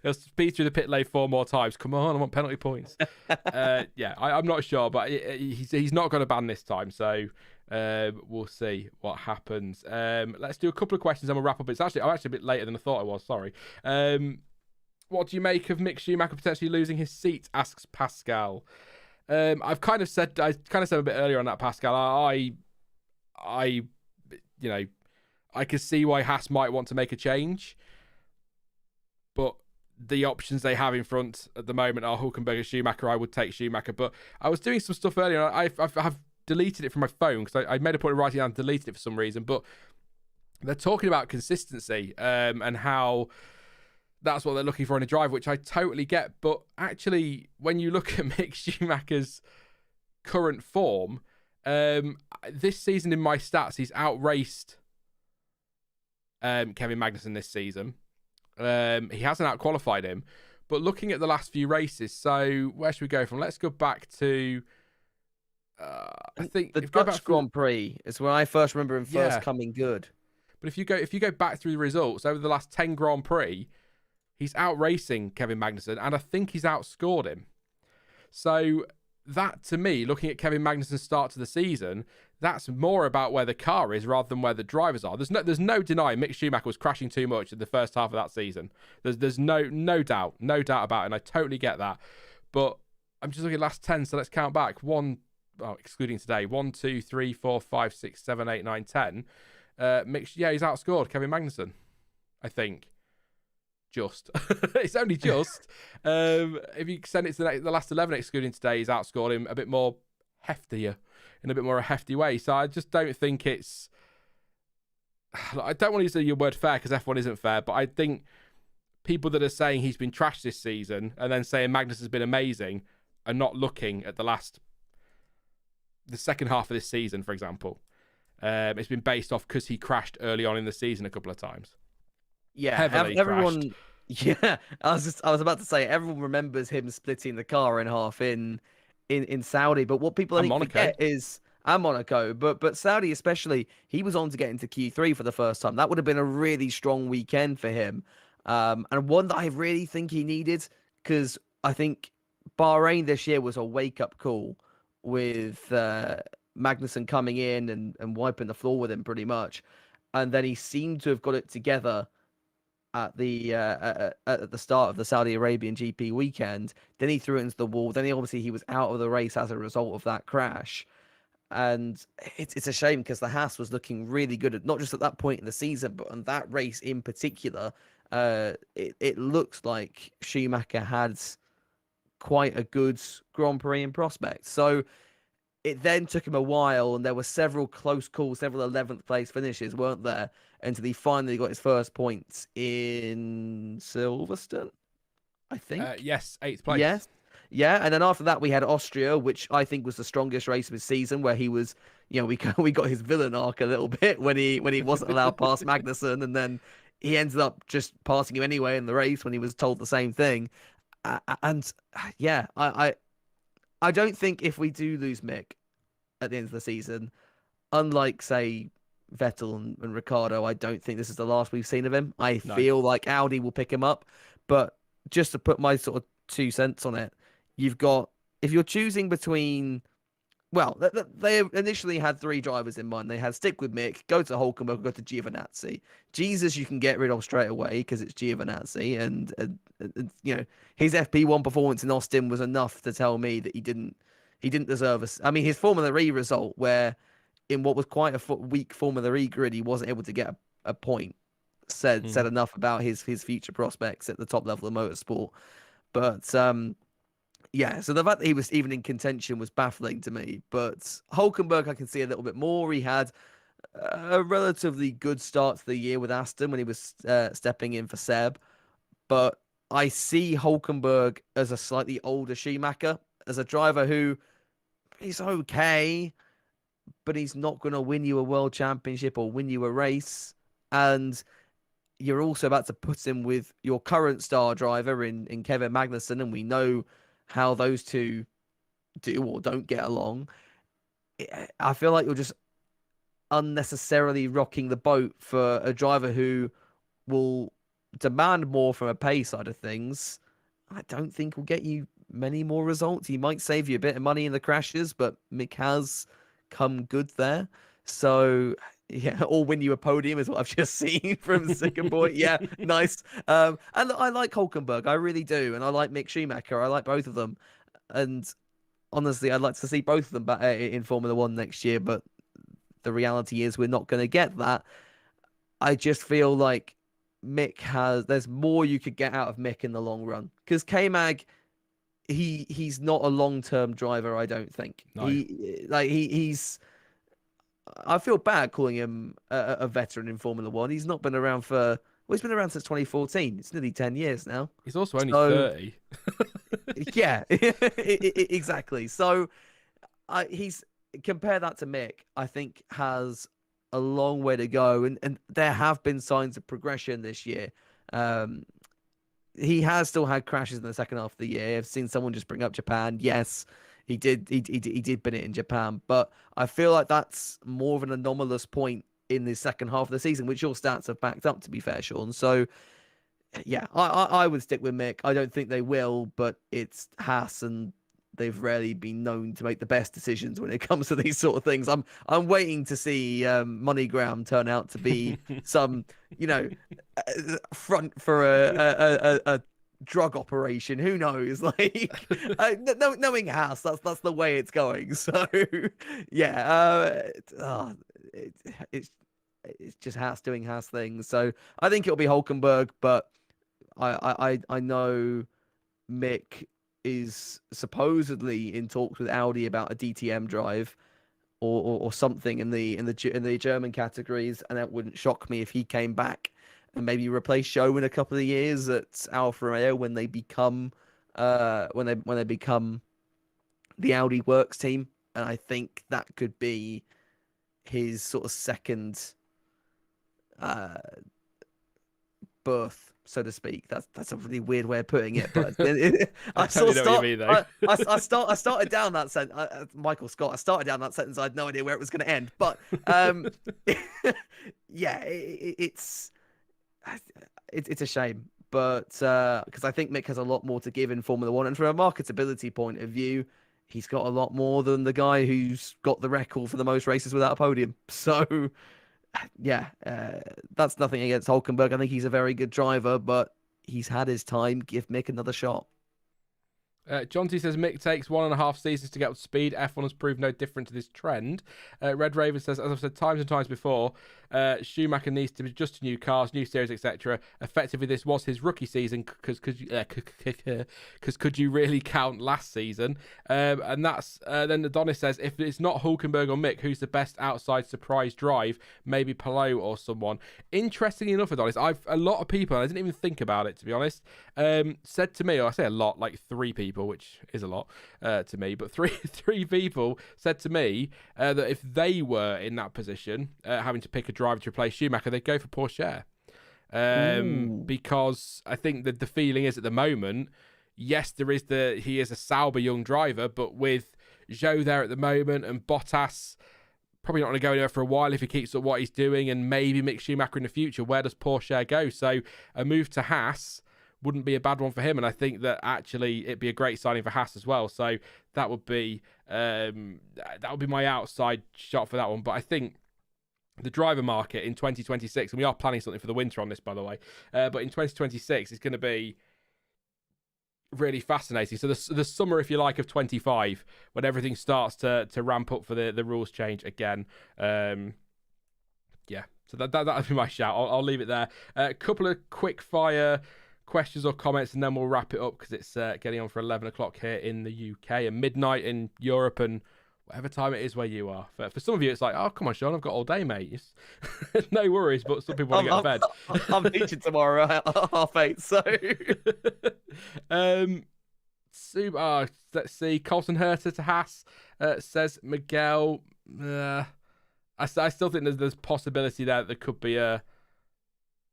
He'll speed through the pit lane 4 more times. Come on, I want penalty points. I'm not sure, but he's not going to ban this time, so we'll see what happens. Let's do a couple of questions and we'll wrap up. I'm actually a bit later than I thought I was. Sorry. What do you make of Mick Schumacher potentially losing his seat? Asks Pascal. I kind of said a bit earlier on that, Pascal. I could see why Haas might want to make a change, but the options they have in front at the moment are Hulkenberg and Schumacher. I would take Schumacher, but I was doing some stuff earlier. I've deleted it from my phone because I made a point of writing down and deleted it for some reason, but they're talking about consistency and how that's what they're looking for in a driver, which I totally get. But actually, when you look at Mick Schumacher's current form, this season in my stats, he's outraced Kevin Magnussen this season. He hasn't outqualified him, but looking at the last few races, so where should we go from? Let's go back to I think the Dutch Grand Prix is where I first remember him first coming good. But if you go back through the results over the last 10 Grand Prix, he's out racing Kevin Magnussen, and I think he's outscored him. So that, to me, looking at Kevin Magnussen's start to the season, that's more about where the car is rather than where the drivers are. There's no denying Mick Schumacher was crashing too much in the first half of that season. There's no doubt about it, and I totally get that. But I'm just looking at last 10, so let's count back. Excluding today, 1, 2, 3, 4, 5, 6, 7, 8, 9, 10. He's outscored Kevin Magnussen, I think. Just. It's only just. If you send it to the last 11 excluding today, he's outscored him a bit more heftier, in a bit more a hefty way. So I just don't think it's... I don't want to use your word fair because F1 isn't fair, but I think people that are saying he's been trashed this season and then saying Magnus has been amazing are not looking at the second half of this season, for example. It's been based off because he crashed early on in the season a couple of times. Yeah, Heavily everyone. crashed. Yeah, I was about to say everyone remembers him splitting the car in half in Saudi, but what people only forget is Monaco, but Saudi especially, he was on to get into Q3 for the first time. That would have been a really strong weekend for him, and one that I really think he needed, because I think Bahrain this year was a wake up call with Magnussen coming in and wiping the floor with him pretty much, and then he seemed to have got it together at the start of the Saudi Arabian GP weekend. Then he threw it into the wall. Then he was out of the race as a result of that crash. And it's a shame because the Haas was looking really good, not just at that point in the season, but on that race in particular. It looks like Schumacher had quite a good Grand Prix in prospect. So it then took him a while, and there were several close calls, several 11th place finishes, weren't there? Until he finally got his first points in Silverstone, I think. Yes, 8th place. Yes. Yeah, and then after that we had Austria, which I think was the strongest race of his season, where he was, we got his villain arc a little bit when he wasn't allowed past Magnussen, and then he ended up just passing him anyway in the race when he was told the same thing. And yeah, I don't think if we do lose Mick at the end of the season, unlike say Vettel and Ricciardo, I don't think this is the last we've seen of him. I feel like Audi will pick him up, but just to put my sort of 2 cents on it, you've got, if you're choosing between, well, they initially had 3 drivers in mind. They had stick with Mick, go to Hulkenberg, go to Giovinazzi. Jesus, you can get rid of straight away because it's Giovinazzi, and his FP1 performance in Austin was enough to tell me that he didn't deserve us. I mean, his Formula E result, where in what was quite a weak Formula E grid, he wasn't able to get a point, said enough about his future prospects at the top level of motorsport. But yeah, so the fact that he was even in contention was baffling to me. But Hulkenberg, I can see a little bit more. He had a relatively good start to the year with Aston when he was stepping in for Seb. But I see Hulkenberg as a slightly older Schumacher, as a driver who is okay, but he's not going to win you a world championship or win you a race. And you're also about to put him with your current star driver in Kevin Magnussen, and we know how those two do or don't get along. I feel like you're just unnecessarily rocking the boat for a driver who will demand more from a pay side of things. I don't think will get you many more results. He might save you a bit of money in the crashes, but Mick has come good there. So yeah, or win you a podium is what I've just seen from the second boy. Yeah, nice. And I like Hulkenberg, I really do, and I like Mick Schumacher. I like both of them, and honestly, I'd like to see both of them back in Formula One next year. But the reality is, we're not going to get that. I just feel like there's more you could get out of Mick in the long run, because K-Mag, he's not a long-term driver, I don't think. No. He's I feel bad calling him a veteran in Formula One. He's not been around he's been around since 2014. It's nearly 10 years now. He's also only 30. Yeah, exactly. So compare that to Mick, I think has a long way to go. And there have been signs of progression this year. He has still had crashes in the second half of the year. I've seen someone just bring up Japan. Yes, he did bin it in Japan, but I feel like that's more of an anomalous point in the second half of the season, which your stats have backed up, to be fair, Sean. So, yeah, I would stick with Mick. I don't think they will, but it's Haas, and they've rarely been known to make the best decisions when it comes to these sort of things. I'm waiting to see MoneyGram turn out to be some, front for a drug operation. Who knows? Like, knowing Haas, that's the way it's going. So, yeah, it's just Haas doing Haas things. So I think it'll be Hulkenberg, but I know Mick is supposedly in talks with Audi about a DTM drive or something in the German categories, and that wouldn't shock me if he came back and maybe replace Zhou in a couple of years at Alfa Romeo when they become when they become the Audi works team. And I think that could be his sort of second birth, so to speak. That's a really weird way of putting it, but I started down that sentence. Michael Scott. I started down that sentence. I had no idea where it was going to end, but yeah, it's a shame, but because I think Mick has a lot more to give in Formula One, and from a marketability point of view, he's got a lot more than the guy who's got the record for the most races without a podium. So, yeah, that's nothing against Hulkenberg. I think he's a very good driver, but he's had his time. Give Mick another shot. John T says Mick takes 1.5 seasons to get up to speed. F1 has proved no different to this trend. Red Raven says, as I've said times and times before, Schumacher needs to adjust to new cars, new series, etc. Effectively, this was his rookie season because could you really count last season? And that's then Adonis says, if it's not Hulkenberg or Mick, who's the best outside surprise drive? Maybe Palou or someone. Interestingly enough, Adonis, a lot of people, I didn't even think about it to be honest, said to me, or I say a lot, like 3 people, which is a lot to me, but three people said to me that if they were in that position, having to pick a driver to replace Schumacher, they'd go for Pourchaire. Because I think that the feeling is at the moment, yes, he is a Sauber young driver, but with Zhou there at the moment and Bottas probably not going to go anywhere for a while if he keeps up what he's doing, and maybe Mick Schumacher in the future, where does Pourchaire go? So a move to Haas wouldn't be a bad one for him, and I think that actually it'd be a great signing for Haas as well. So that would be my outside shot for that one. But I think the driver market in 2026, and we are planning something for the winter on this, by the way, but in 2026 it's going to be really fascinating. So the summer, if you like, of 25, when everything starts to ramp up for the rules change again. Yeah, so that would be my shout. I'll leave it there. A couple of quick fire questions or comments, and then we'll wrap it up because it's getting on for 11 o'clock here in the UK and midnight in Europe and whatever time it is where you are. For some of you, it's like, oh, come on, Sean, I've got all day, mate. No worries, but some people want to get to bed. I'm teaching tomorrow at 8:30, so... let's see. Colton Herter to Haas says Miguel. I still think there's possibility there could be a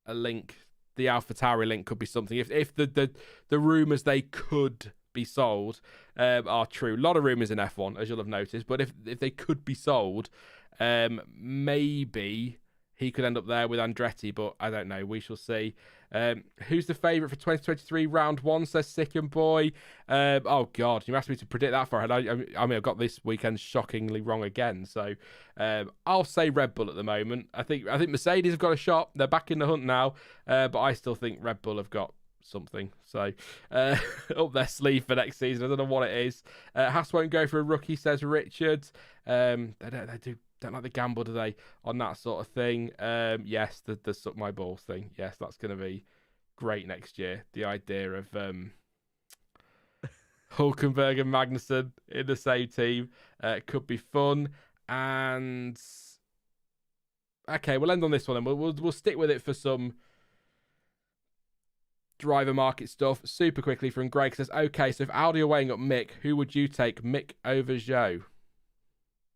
link. The AlphaTauri link could be something. If the rumours they could be sold are true. A lot of rumours in F1, as you'll have noticed. But if they could be sold, maybe he could end up there with Andretti. But I don't know. We shall see. Who's the favourite for 2023 round 1, says Sick and Boy. Oh, God. You asked me to predict that far ahead. I mean, I've got this weekend shockingly wrong again. So I'll say Red Bull at the moment. I think Mercedes have got a shot. They're back in the hunt now. But I still think Red Bull have got something. So up their sleeve for next season. I don't know what it is. Haas won't go for a rookie, says Richard. They don't like the gamble, do they, on that sort of thing? Yes, the suck my balls thing. Yes, that's going to be great next year. The idea of Hulkenberg and Magnussen in the same team could be fun. And okay, we'll end on this one then. We'll stick with it for some driver market stuff. Super quickly from Greg says, okay, so if Audi are weighing up Mick, who would you take, Mick over Zhou?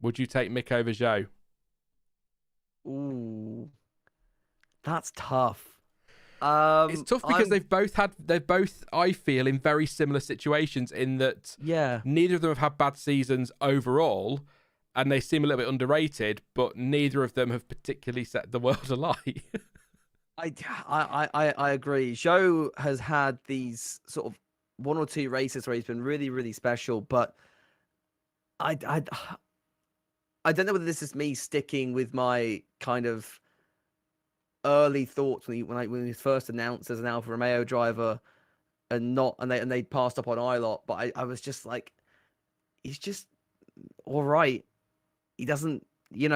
Would you take Mick over Zhou? Ooh, that's tough. It's tough because they're both, I feel, in very similar situations in that neither of them have had bad seasons overall, and they seem a little bit underrated, but neither of them have particularly set the world alight. I agree. Zhou has had these sort of 1 or 2 races where he's been really, really special, but I don't know whether this is me sticking with my kind of early thoughts when he was first announced as an Alfa Romeo driver, and they passed up on Ilott, but I was just like, he's just all right. He doesn't, he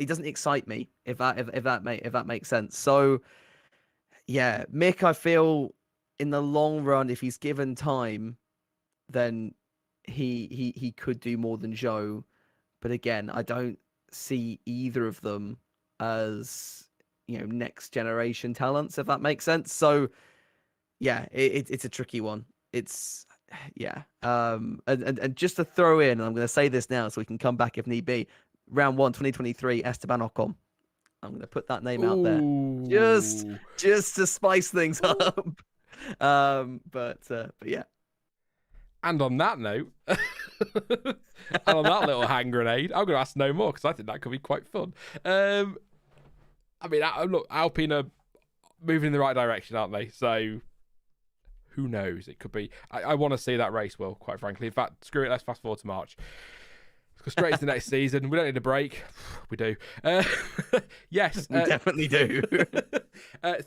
doesn't excite me, if that makes sense. So yeah, Mick, I feel in the long run, if he's given time, then he could do more than Zhou. But again, I don't see either of them as next generation talents, if that makes sense. So yeah, it's a tricky one. It's and just to throw in, and I'm going to say this now so we can come back if need be. Round 1, 2023, Esteban Ocon. I'm going to put that name out there just to spice things up. But yeah. And on that note, and on that little hand grenade, I'm going to ask no more because I think that could be quite fun. I mean, look, Alpine are moving in the right direction, aren't they? So who knows? It could be. I want to see that race, Will, quite frankly. In fact, screw it. Let's fast forward to March. Let's go straight into the next season. We don't need a break. We do. Yes. We definitely do.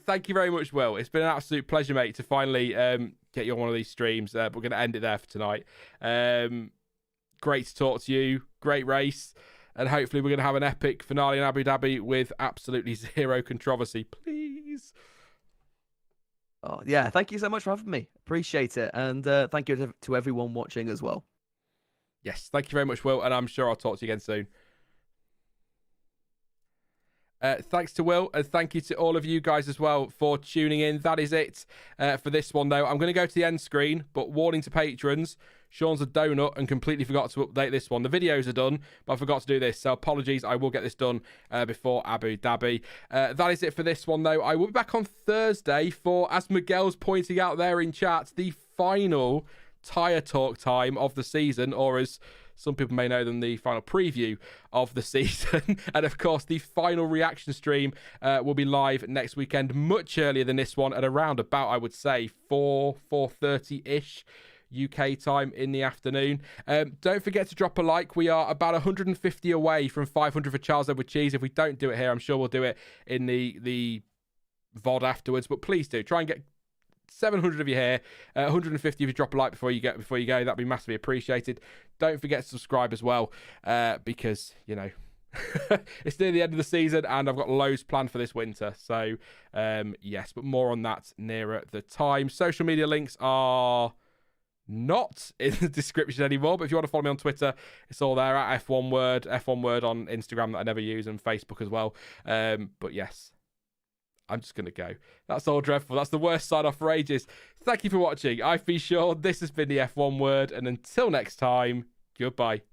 Thank you very much, Will. It's been an absolute pleasure, mate, to finally get you on one of these streams. We're going to end it there for tonight. Great to talk to you. Great race. And hopefully we're going to have an epic finale in Abu Dhabi with absolutely zero controversy. Please. Oh, yeah. Thank you so much for having me. Appreciate it. And thank you to everyone watching as well. Yes, thank you very much, Will, and I'm sure I'll talk to you again soon. Thanks to Will, and thank you to all of you guys as well for tuning in. That is it for this one, though. I'm going to go to the end screen, but warning to patrons, Sean's a donut and completely forgot to update this one. The videos are done, but I forgot to do this, so apologies. I will get this done before Abu Dhabi. That is it for this one, though. I will be back on Thursday for, as Miguel's pointing out there in chat, the final tyre talk time of the season, or as some people may know them, the final preview of the season. And of course, the final reaction stream will be live next weekend, much earlier than this one, at around about, I would say, 4:30-ish UK time in the afternoon. Don't forget to drop a like. We are about 150 away from 500 for Charles Edward Cheese. If we don't do it here, I'm sure we'll do it in the VOD afterwards, but please do try and get 700 of you here, 150 if you drop a like before you go. That'd be massively appreciated. Don't forget to subscribe as well, because it's near the end of the season and I've got loads planned for this winter. So yes, but more on that nearer the time. Social media links are not in the description anymore, but if you want to follow me on Twitter, it's all there at F1Word on Instagram that I never use, and Facebook as well. But yes, I'm just going to go. That's all dreadful. That's the worst sign-off for ages. Thank you for watching. I've been Sean. This has been the F1 Word. And until next time, goodbye.